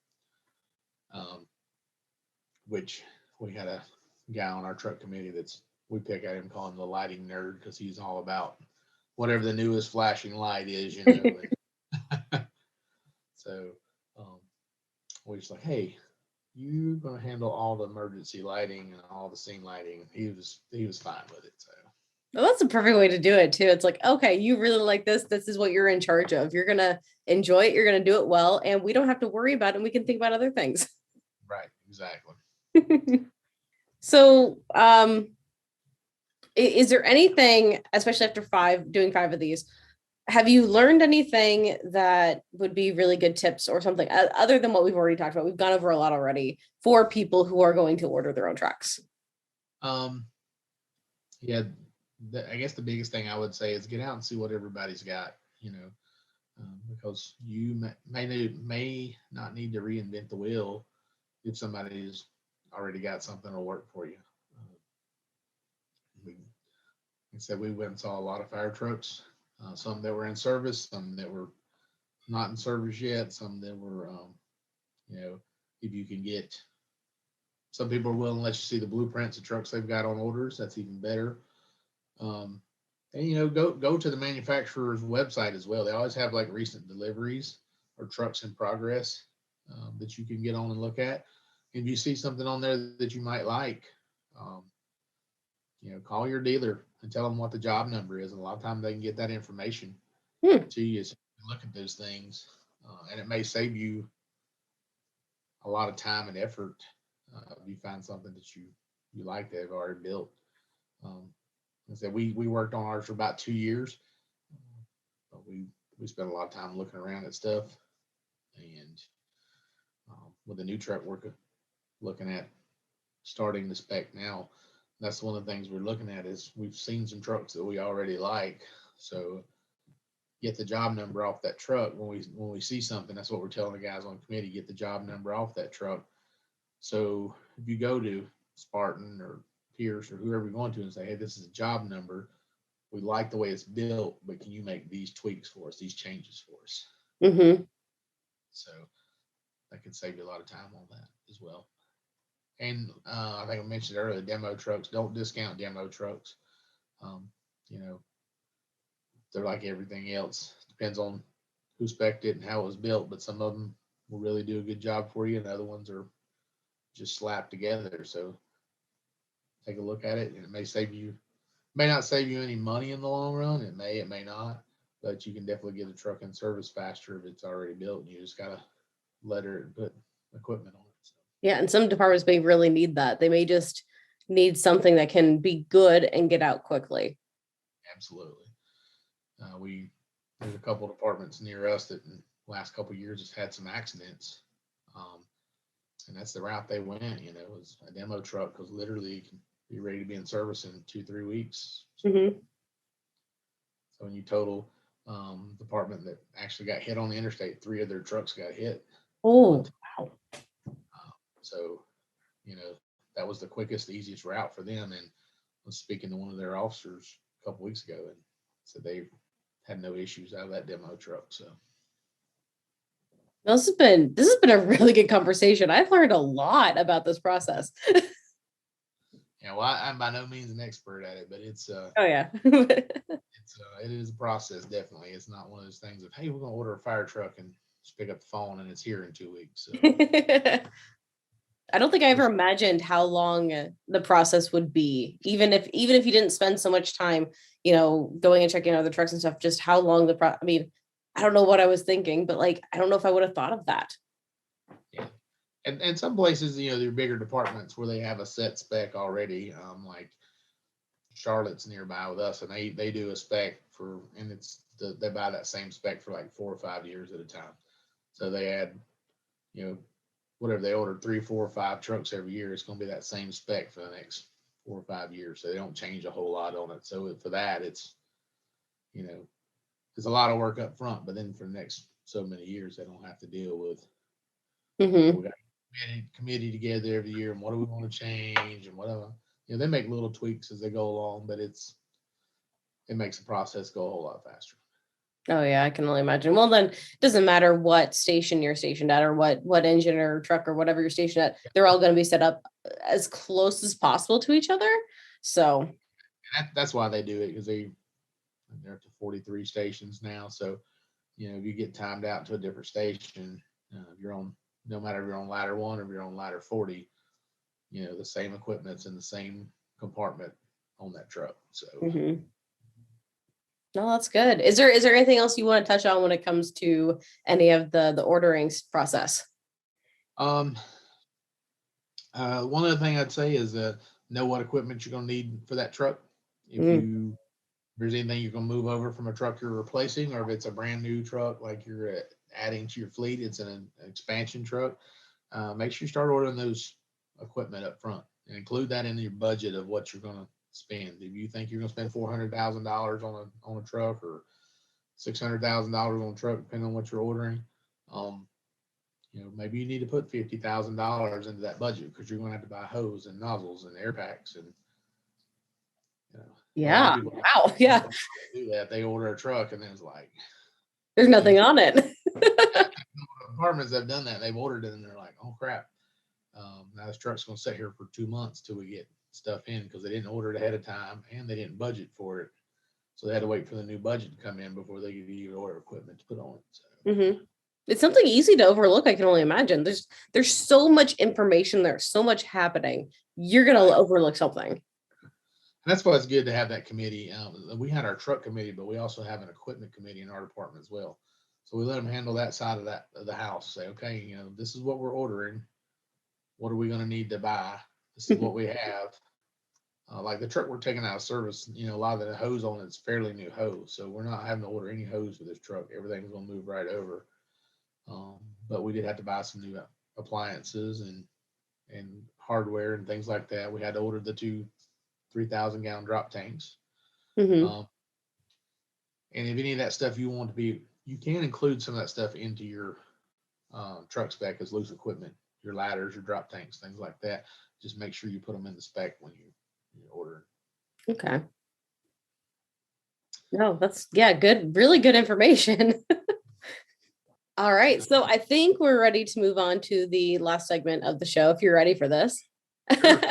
Which we had a guy on our truck committee we pick at him, call him the lighting nerd, because he's all about whatever the newest flashing light is, So we're just like, hey, you're gonna handle all the emergency lighting and all the scene lighting. He was fine with it. So Well, that's a perfect way to do it too. It's like, okay, you really like this. This is what you're in charge of. You're gonna enjoy it. You're gonna do it well, and we don't have to worry about it. And we can think about other things. right, exactly. So, is there anything, especially after doing 5 of these, have you learned anything that would be really good tips or something other than what we've already talked about? We've gone over a lot already for people who are going to order their own trucks. Yeah, I guess the biggest thing I would say is get out and see what everybody's got, because you may not need to reinvent the wheel if somebody's already got something to work for you. Like I said, we went and saw a lot of fire trucks, some that were in service, some that were not in service yet, some that were, if you can get, some people are willing to let you see the blueprints of trucks they've got on orders. That's even better. And go to the manufacturer's website as well. They always have like recent deliveries or trucks in progress that you can get on and look at. If you see something on there that you might like, call your dealer and tell them what the job number is. And a lot of times they can get that information Hmm. to you. So you can look at those things, and it may save you a lot of time and effort if you find something that you like that they've already built. I said we worked on ours for about 2 years, but we spent a lot of time looking around at stuff, and with a new truck we're looking at starting the spec now. That's one of the things we're looking at is we've seen some trucks that we already like, so get the job number off that truck when we see something. That's what we're telling the guys on the committee, get the job number off that truck. So if you go to Spartan or Pierce or whoever you're going to and say, hey, this is a job number, we like the way it's built, but can you make these tweaks for us, these changes for us? Mm-hmm. So that could save you a lot of time on that as well. And I think I mentioned earlier, demo trucks, don't discount demo trucks. They're like everything else. Depends on who spec'd it and how it was built, but some of them will really do a good job for you, and other ones are just slapped together. So take a look at it, and it may not save you any money in the long run. It may not, but you can definitely get a truck in service faster if it's already built, and you just gotta letter it and put equipment on it. So. Yeah, and some departments may really need that. They may just need something that can be good and get out quickly. Absolutely. There's a couple of departments near us that in the last couple of years has had some accidents, and that's the route they went. It was a demo truck because literally you can be ready to be in service in 2-3 weeks. Mm-hmm. So when you total department that actually got hit on the interstate, 3 of their trucks got hit. Oh, wow. So that was the quickest, easiest route for them. And I was speaking to one of their officers a couple weeks ago, and said they had no issues out of that demo truck. So This has been a really good conversation. I've learned a lot about this process. yeah, well, I'm by no means an expert at it, but it's Oh yeah. it is a process, definitely. It's not one of those things of, hey, we're gonna order a fire truck and just pick up the phone and it's here in 2 weeks. So I don't think I ever imagined how long the process would be, even if you didn't spend so much time, going and checking out the trucks and stuff, just how long I mean, I don't know what I was thinking, but I don't know if I would have thought of that. Yeah. And some places, they're bigger departments where they have a set spec already. Like Charlotte's nearby with us, and they do a spec and they buy that same spec for like 4 or 5 years at a time. So they add, whatever they order, 3, 4, or 5 trucks every year, it's going to be that same spec for the next 4 or 5 years. So they don't change a whole lot on it. So for that, it's, it's a lot of work up front, but then for the next so many years, they don't have to deal with, Mm-hmm. we got a committee together every year, and what do we want to change and whatever. They make little tweaks as they go along, but it makes the process go a whole lot faster. Oh yeah, I can only imagine. Well, then it doesn't matter what station you're stationed at, or what engine or truck or whatever you're stationed at. They're all going to be set up as close as possible to each other. So that's why they do it, because they're up to 43 stations now. So if you get timed out to a different station, if you're on, no matter if you're on ladder 1 or if you're on ladder 40, the same equipment's in the same compartment on that truck. So. Mm-hmm. No, that's good. Is there anything else you want to touch on when it comes to any of the ordering process? One other thing I'd say is know what equipment you're going to need for that truck. If there's anything you're going to move over from a truck you're replacing, or if it's a brand new truck like you're adding to your fleet, it's an expansion truck, make sure you start ordering those equipment up front and include that in your budget of what you're going to spend. If you think you're going to spend $400,000 on a truck, or $600,000 on a truck, depending on what you're ordering, maybe you need to put $50,000 into that budget, because you're going to have to buy hose and nozzles and air packs, and yeah, wow, yeah. Do that. They order a truck and then it's like there's nothing on it. Departments have done that. They've ordered it and they're like, oh crap, now this truck's going to sit here for 2 months till we get stuff in, because they didn't order it ahead of time and they didn't budget for it, so they had to wait for the new budget to come in before they could even order equipment to put on it. So. Mm-hmm. It's something easy to overlook. I can only imagine. There's so much information. There's so much happening. You're gonna overlook something. That's why it's good to have that committee. We had our truck committee, but we also have an equipment committee in our department as well. So we let them handle that side of the house. Say, okay, this is what we're ordering. What are we going to need to buy? This is what we have. Like the truck we're taking out of service, a lot of the hose on it's fairly new hose, so we're not having to order any hose for this truck. Everything's going to move right over. But we did have to buy some new appliances and hardware and things like that. We had to order the two 3,000 gallon drop tanks. Mm-hmm. And if any of that stuff you want to be, you can include some of that stuff into your truck spec as loose equipment, your ladders, your drop tanks, things like that. Just make sure you put them in the spec when you order. Okay. No, that's good, really good information. All right. So I think we're ready to move on to the last segment of the show, if you're ready for this. Sure.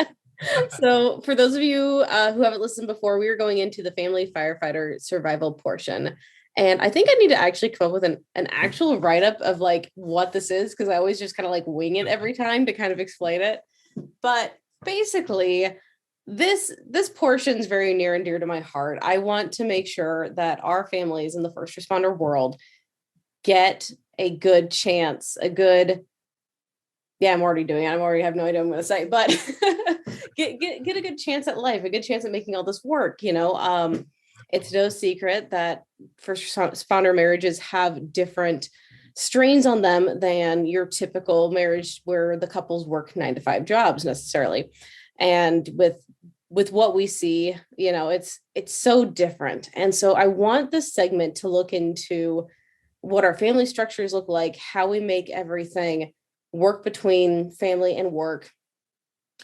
So for those of you who haven't listened before, we are going into the family firefighter survival portion. And I think I need to actually come up with an actual write-up of like what this is, because I always just kind of like wing it every time to kind of explain it. But basically, this portion is very near and dear to my heart. I want to make sure that our families in the first responder world get a good chance, I'm already doing it. I already have no idea what I'm going to say, but get a good chance at life, a good chance at making all this work. It's no secret that first responder marriages have different strains on them than your typical marriage where the couples work 9 to 5 jobs necessarily. And with what we see, it's so different. And so I want this segment to look into what our family structures look like, how we make everything work between family and work,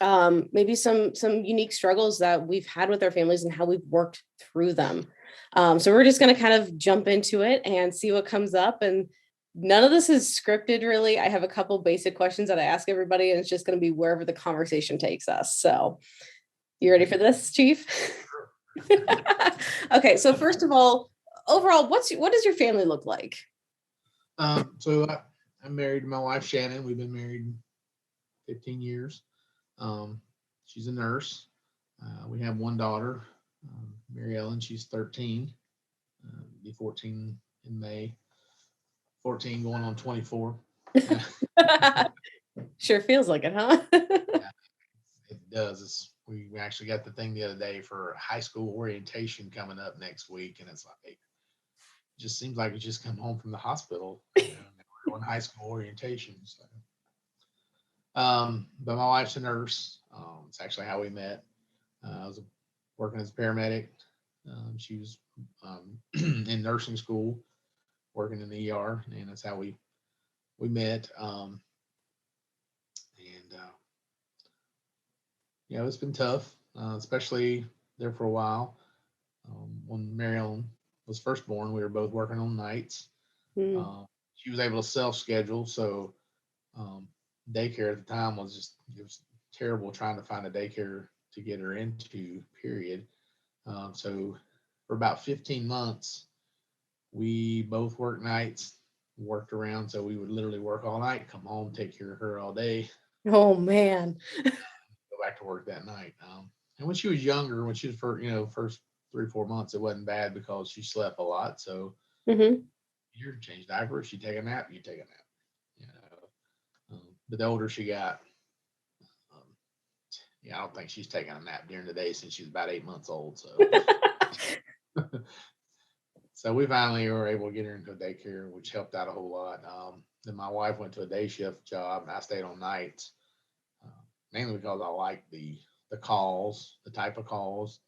maybe some unique struggles that we've had with our families and how we've worked through them. So we're just going to kind of jump into it and see what comes up. And none of this is scripted, really. I have a couple basic questions that I ask everybody, and it's just going to be wherever the conversation takes us. So you ready for this, Chief? Okay. So first of all, overall, what does your family look like? So I'm married to my wife, Shannon. We've been married 15 years. She's a nurse. We have one daughter, Mary Ellen. She's 13, be 14 in May. 14 going on 24. Sure feels like it, huh? Yeah, it does. We actually got the thing the other day for high school orientation coming up next week, and it's like it just seems like we just come home from the hospital. We're going high school orientation. So. But my wife's a nurse. It's actually how we met. I was working as a paramedic. She was in nursing school, working in the ER, and that's how we met. It's been tough, especially there for a while. When Mary Ellen was first born, we were both working on nights. She was able to self-schedule, so daycare at the time it was terrible trying to find a daycare to get her into, period. So for about 15 months, we both worked nights, worked around. So we would literally work all night, come home, take care of her all day. Oh man. Go back to work that night. And when she was younger, when she was first 3-4 months, it wasn't bad because she slept a lot. So you change diapers, you take a nap, you take a nap. But the older she got, I don't think she's taken a nap during the day since she was about 8 months old. So, so we finally were able to get her into a daycare, which helped out a whole lot. Then my wife went to a day shift job, and I stayed on nights, mainly because I liked the calls, the type of calls,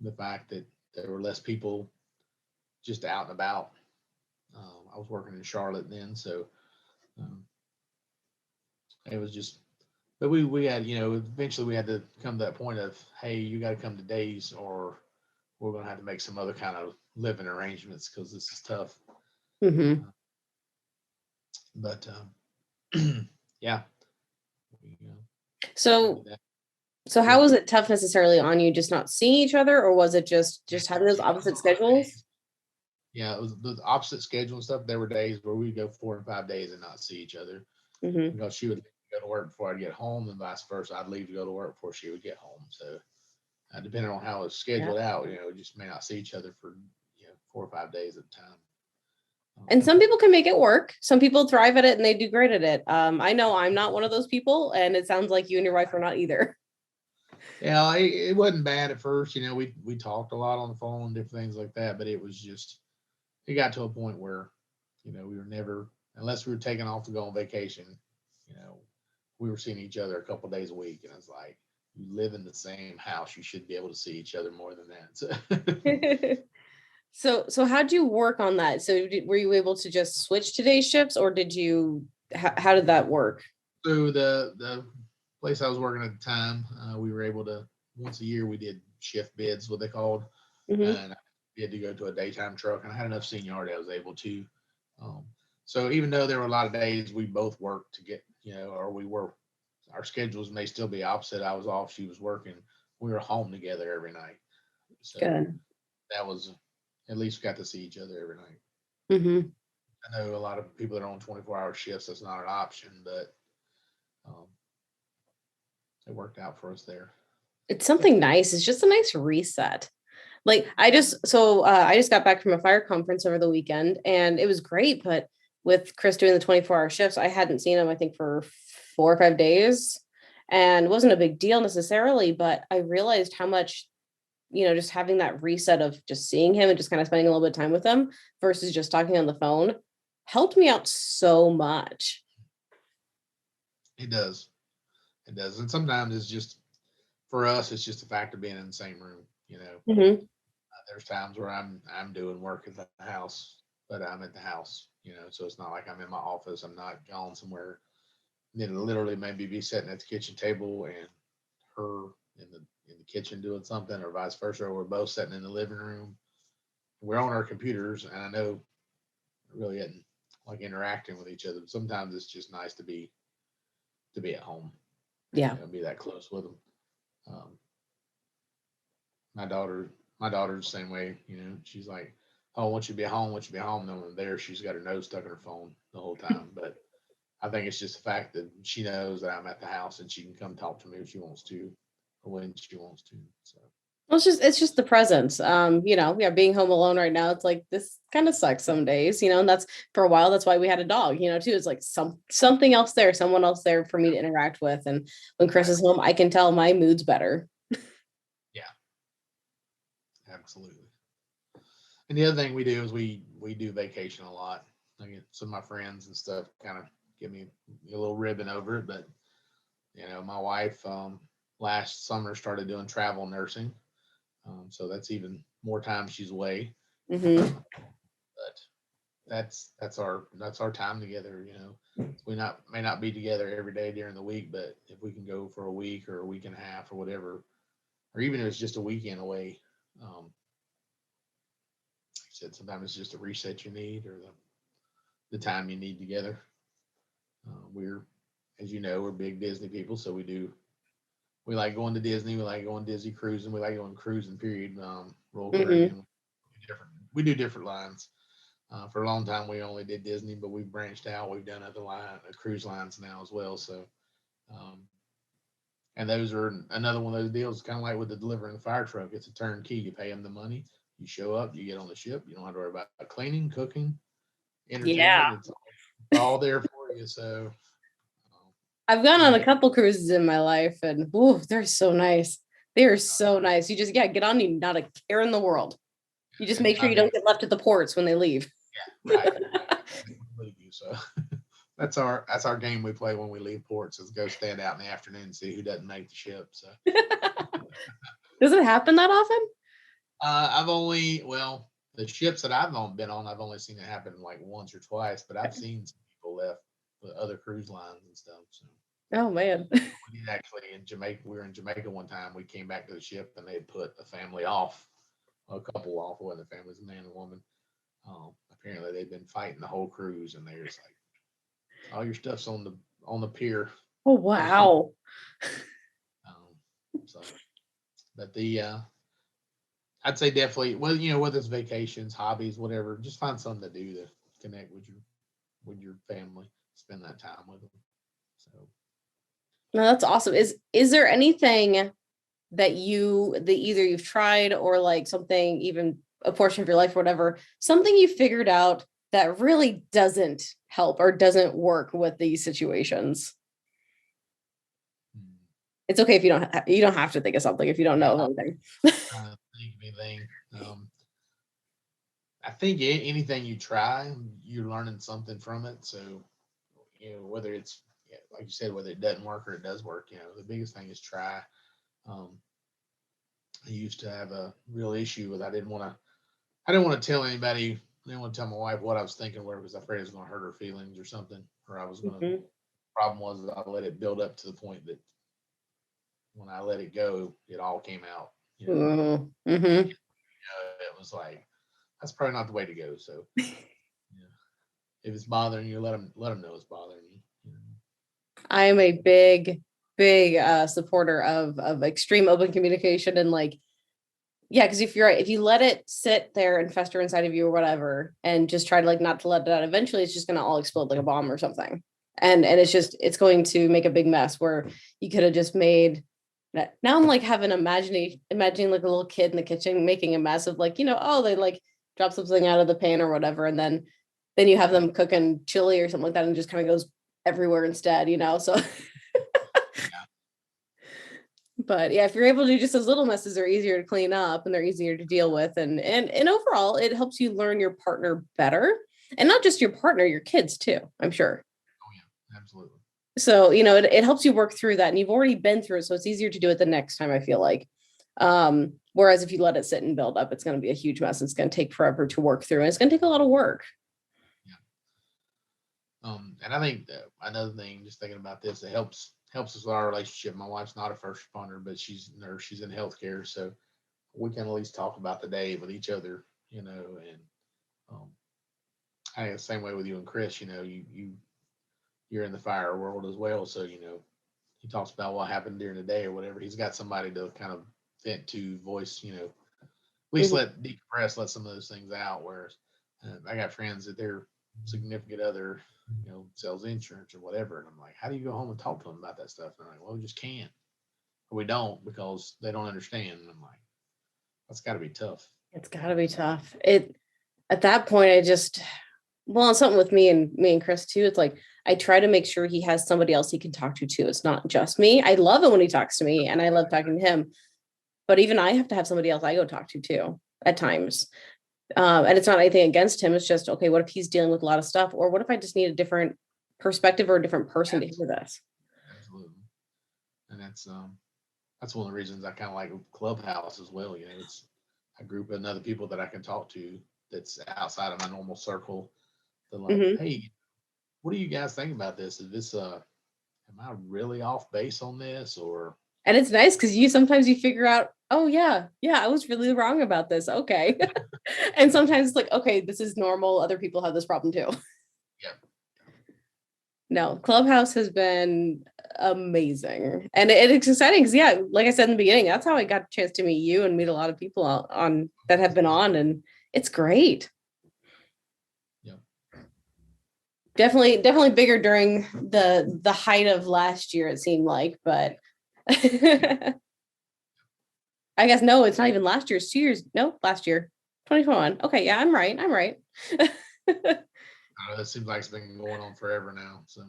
the fact that there were less people just out and about. I was working in Charlotte then, so it was just. But we had, eventually we had to come to that point of, hey, you got to come to days, or we're going to have to make some other kind of living arrangements because this is tough. But yeah. So how was it tough necessarily on you, just not seeing each other, or was it just having those opposite schedules? Yeah, it was the opposite schedule and stuff. There were days where we'd go 4 and 5 days and not see each other because she would go to work before I'd get home, and vice versa. I'd leave to go to work before she would get home. So depending on how it's scheduled out, we just may not see each other for 4 or 5 days at a time. And some people can make it work. Some people thrive at it and they do great at it. I know I'm not one of those people, and it sounds like you and your wife are not either. Yeah, it wasn't bad at first. We talked a lot on the phone and different things like that, but it got to a point where, we were never, unless we were taking off to go on vacation, we were seeing each other a couple days a week. And it's like, you live in the same house, you should be able to see each other more than that. So how'd you work on that? So were you able to just switch to day shifts, or how did that work? So the place I was working at the time, we were able to, once a year we did shift bids, what they called, and we had to go to a daytime truck, and I had enough seniority I was able to. So even though there were a lot of days we both worked to get, our schedules may still be opposite. I was off, she was working. We were home together every night. So Good. that was, at least we got to see each other every night. Mm-hmm. I know a lot of people that are on 24-hour shifts, that's not an option, but it worked out for us there. It's something nice. It's just a nice reset. Like I just got back from a fire conference over the weekend, and it was great. But with Chris doing the 24-hour shifts, I hadn't seen him, I think, for 4 or 5 days, and it wasn't a big deal necessarily. But I realized how much, just having that reset of just seeing him and just kind of spending a little bit of time with him versus just talking on the phone helped me out so much. It does. And sometimes it's just, for us, it's just the fact of being in the same room. Mm-hmm. There's times where I'm doing work at the house, but I'm at the house, so it's not like I'm in my office. I'm not gone somewhere. Literally maybe be sitting at the kitchen table and her in the kitchen doing something, or vice versa, or we're both sitting in the living room. We're on our computers, and I know it really isn't like interacting with each other. But sometimes it's just nice to be at home. Yeah. Be that close with them. My daughter's the same way. She's like, oh, once you be home, then when I'm there, she's got her nose stuck in her phone the whole time. But I think it's just the fact that she knows that I'm at the house and she can come talk to me if she wants to, or when she wants to. So Well, it's just the presence. Being home alone right now, it's like this kind of sucks some days, and that's for a while. That's why we had a dog, too. It's like something else there, someone else there for me to interact with. And when Chris is home, I can tell my mood's better. Yeah, absolutely. And the other thing we do is we do vacation a lot. Like some of my friends and stuff kind of give me a little ribbon over it, but my wife last summer started doing travel nursing. So that's even more time she's away. Mm-hmm. But that's our time together. We may not be together every day during the week, but if we can go for a week or a week and a half or whatever, or even if it's just a weekend away, like I said, sometimes it's just a reset you need, or the time you need together. We're, as we're big Disney people, so we like going to Disney. We like going Disney cruising. We like going cruising, period. Royal Caribbean. We do different lines. For a long time, we only did Disney, but we've branched out. We've done other cruise lines now as well. So, and those are another one of those deals, kind of like with the delivering the fire truck. It's a turnkey. You pay them the money. You show up. You get on the ship. You don't have to worry about cleaning, cooking, entertainment. It's all there for you. So, I've gone on a couple cruises in my life, and they're so nice. They are so nice. You just get on, you not a care in the world. You just make sure you don't get left at the ports when they leave. Yeah, right. So that's our game we play when we leave ports, is go stand out in the afternoon and see who doesn't make the ship. So does it happen that often? The ships that I've been on, I've only seen it happen like once or twice, but I've seen some people left with other cruise lines and stuff. So. Oh man. We did actually in Jamaica. We were in Jamaica one time. We came back to the ship and they had put a family off, a couple off. It wasn't a family, it was a man and woman. Apparently they'd been fighting the whole cruise, and they're just like, all your stuff's on the pier. Oh wow. But I'd say definitely, whether it's vacations, hobbies, whatever, just find something to do to connect with your family, spend that time with them. So No, that's awesome. Is there anything that either you've tried or like something, even a portion of your life or whatever, something you figured out that really doesn't help or doesn't work with these situations? It's okay if you don't have to think of something if you don't know something. Trying to think of anything. I think anything you try, you're learning something from it. So, whether it's, like you said, whether it doesn't work or it does work, the biggest thing is try. Um, I used to have a real issue with, I didn't want to tell anybody. I didn't want to tell my wife what I was thinking, where, because I afraid it was going to hurt her feelings or something, or I was going to. Mhm. Problem was that I let it build up to the point that when I let it go, it all came out. Mhm. Mhm. It was like, that's probably not the way to go. So, if it's bothering you, let them know it's bothering you. I am a big supporter of extreme open communication, and like, yeah, because if you let it sit there and fester inside of you or whatever, and just try to like not to let it out, eventually it's just gonna all explode like a bomb or something. And it's going to make a big mess where you could have just made that. Now I'm like having imagining like a little kid in the kitchen making a mess of like, oh, they like drop something out of the pan or whatever, and then you have them cooking chili or something like that, and it just kind of goes everywhere instead, so. Yeah. But yeah, if you're able to do just those little messes, are easier to clean up and they're easier to deal with, and overall it helps you learn your partner better, and not just your partner, your kids too, I'm sure. Oh yeah, absolutely. So it helps you work through that, and you've already been through it, so it's easier to do it the next time, I feel like. Whereas if you let it sit and build up, it's going to be a huge mess. It's going to take forever to work through, and it's going to take a lot of work. Yeah. And I think another thing, just thinking about this, it helps us with our relationship. My wife's not a first responder, but she's a nurse. She's in healthcare, so we can at least talk about the day with each other, and um, I think the same way with you and Chris. You're in the fire world as well, so he talks about what happened during the day or whatever. He's got somebody to kind of vent to, voice, at least Mhm. let decompress, let some of those things out. Whereas I got friends that their significant other, sells insurance or whatever, and I'm like, how do you go home and talk to them about that stuff? And they're like, well, we just can't, or we don't, because they don't understand. And I'm like, that's got to be tough. It's got to be tough. It At that point, I just, well, it's something with me and Chris too. It's like I try to make sure he has somebody else he can talk to too. It's not just me. I love it when he talks to me, and I love talking to him. But even I have to have somebody else I go talk to too at times. And it's not anything against him. It's just, okay, what if he's dealing with a lot of stuff, or what if I just need a different perspective or a different person to hear this? Absolutely. And that's one of the reasons I kind of like Clubhouse as well. It's a group of other people that I can talk to that's outside of my normal circle. They're like, Mhm. hey, what do you guys think about this? Is this am I really off base on this, or And it's nice because sometimes you figure out, oh yeah, I was really wrong about this. Okay. And sometimes it's like, okay, this is normal. Other people have this problem too. yeah, No, Clubhouse has been amazing. And it's exciting because, yeah, like I said in the beginning, that's how I got a chance to meet you and meet a lot of people on that have been on. And it's great. yeah, Definitely bigger during the height of last year, it seemed like, but I guess no, it's not even last year, it's 2 years. No, last year, 2021. Okay, yeah, I'm right. I'm right. I know, it seems like it's been going on forever now. So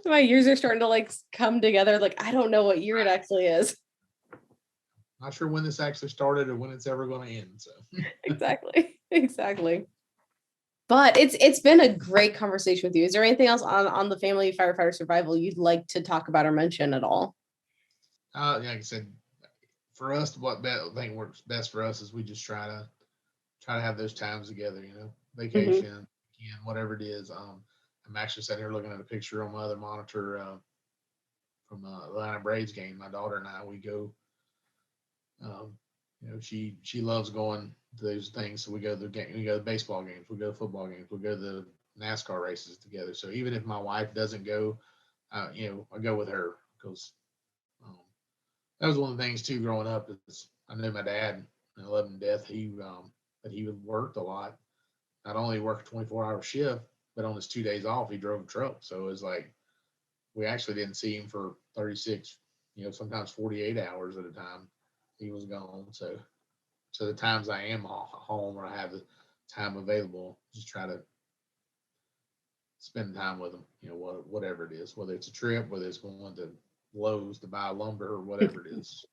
My years are starting to like come together. Like, I don't know what year it actually is. not sure when this actually started or when it's ever going to end. So Exactly. Exactly. But it's been a great conversation with you. Is there anything else on the family firefighter survival you'd like to talk about or mention at all? like I said, for us, I think works best for us is we just try to have those times together. Mhm. Vacation, whatever it is. I'm actually sitting here looking at a picture on my other monitor from the Atlanta Braves game. My daughter and I, we go. Um, she loves going to those things. So we go to the game, we go to baseball games, we go to football games, we go to the NASCAR races together. So even if my wife doesn't go, I go with her because um, that was one of the things too. Growing up, is I knew my dad, and I loved him to death. But he worked a lot. Not only worked a 24-hour shift, but on his 2 days off, he drove a truck. So it was like we actually didn't see him for 36, sometimes 48 hours at a time. he was gone. So the times I am home or I have the time available, just try to spend time with him, whatever it is, whether it's a trip, whether it's going to Lowe's to buy lumber or whatever it is.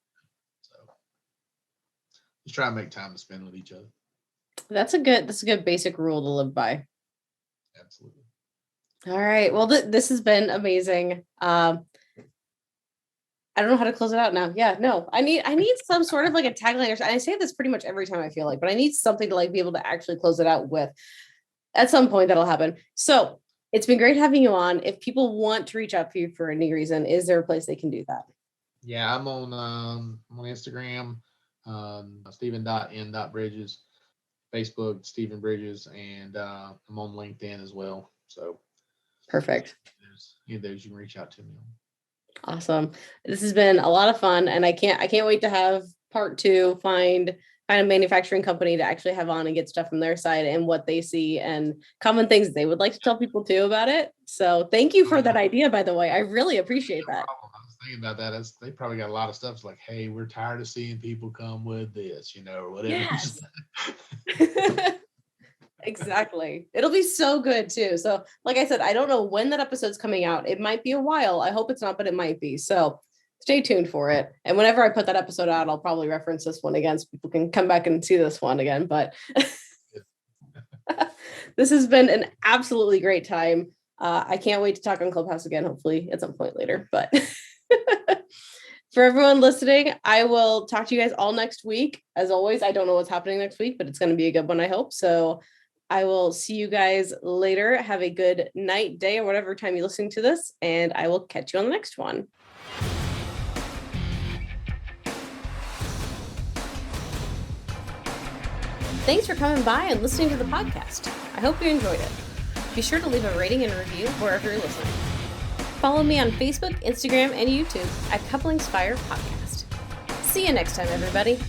So just try to make time to spend with each other. That's a good basic rule to live by. Absolutely. All right. Well, this has been amazing. I don't know how to close it out now. Yeah, no, I need some sort of like a tagline. I say this pretty much every time I feel like, but I need something to like be able to actually close it out with. At some point that'll happen. So it's been great having you on. If people want to reach out to you for any reason, is there a place they can do that? Yeah, I'm on Instagram, Stephen.n.bridges, Facebook, Stephen Bridges, and I'm on LinkedIn as well. So perfect. Either of those you can reach out to me on. Awesome. This has been a lot of fun, and I can't wait to have part 2, find a manufacturing company to actually have on and get stuff from their side and what they see and common things they would like to tell people too about it. So thank you for that idea, by the way. I really appreciate that. I was thinking about that. They probably got a lot of stuff. It's like, hey, we're tired of seeing people come with this, or whatever. Yes. Exactly. It'll be so good too. So like I said, I don't know when that episode's coming out. It might be a while. I hope it's not, but it might be. So stay tuned for it. And whenever I put that episode out, I'll probably reference this one again so people can come back and see this one again. But this has been an absolutely great time. I can't wait to talk on Clubhouse again, hopefully at some point later. But for everyone listening, I will talk to you guys all next week. As always, I don't know what's happening next week, but it's going to be a good one, I hope. So I will see you guys later. Have a good night, day, or whatever time you're listening to this. And I will catch you on the next one. Thanks for coming by and listening to the podcast. I hope you enjoyed it. Be sure to leave a rating and review wherever you're listening. Follow me on Facebook, Instagram, and YouTube at Couplings Fire Podcast. See you next time, everybody.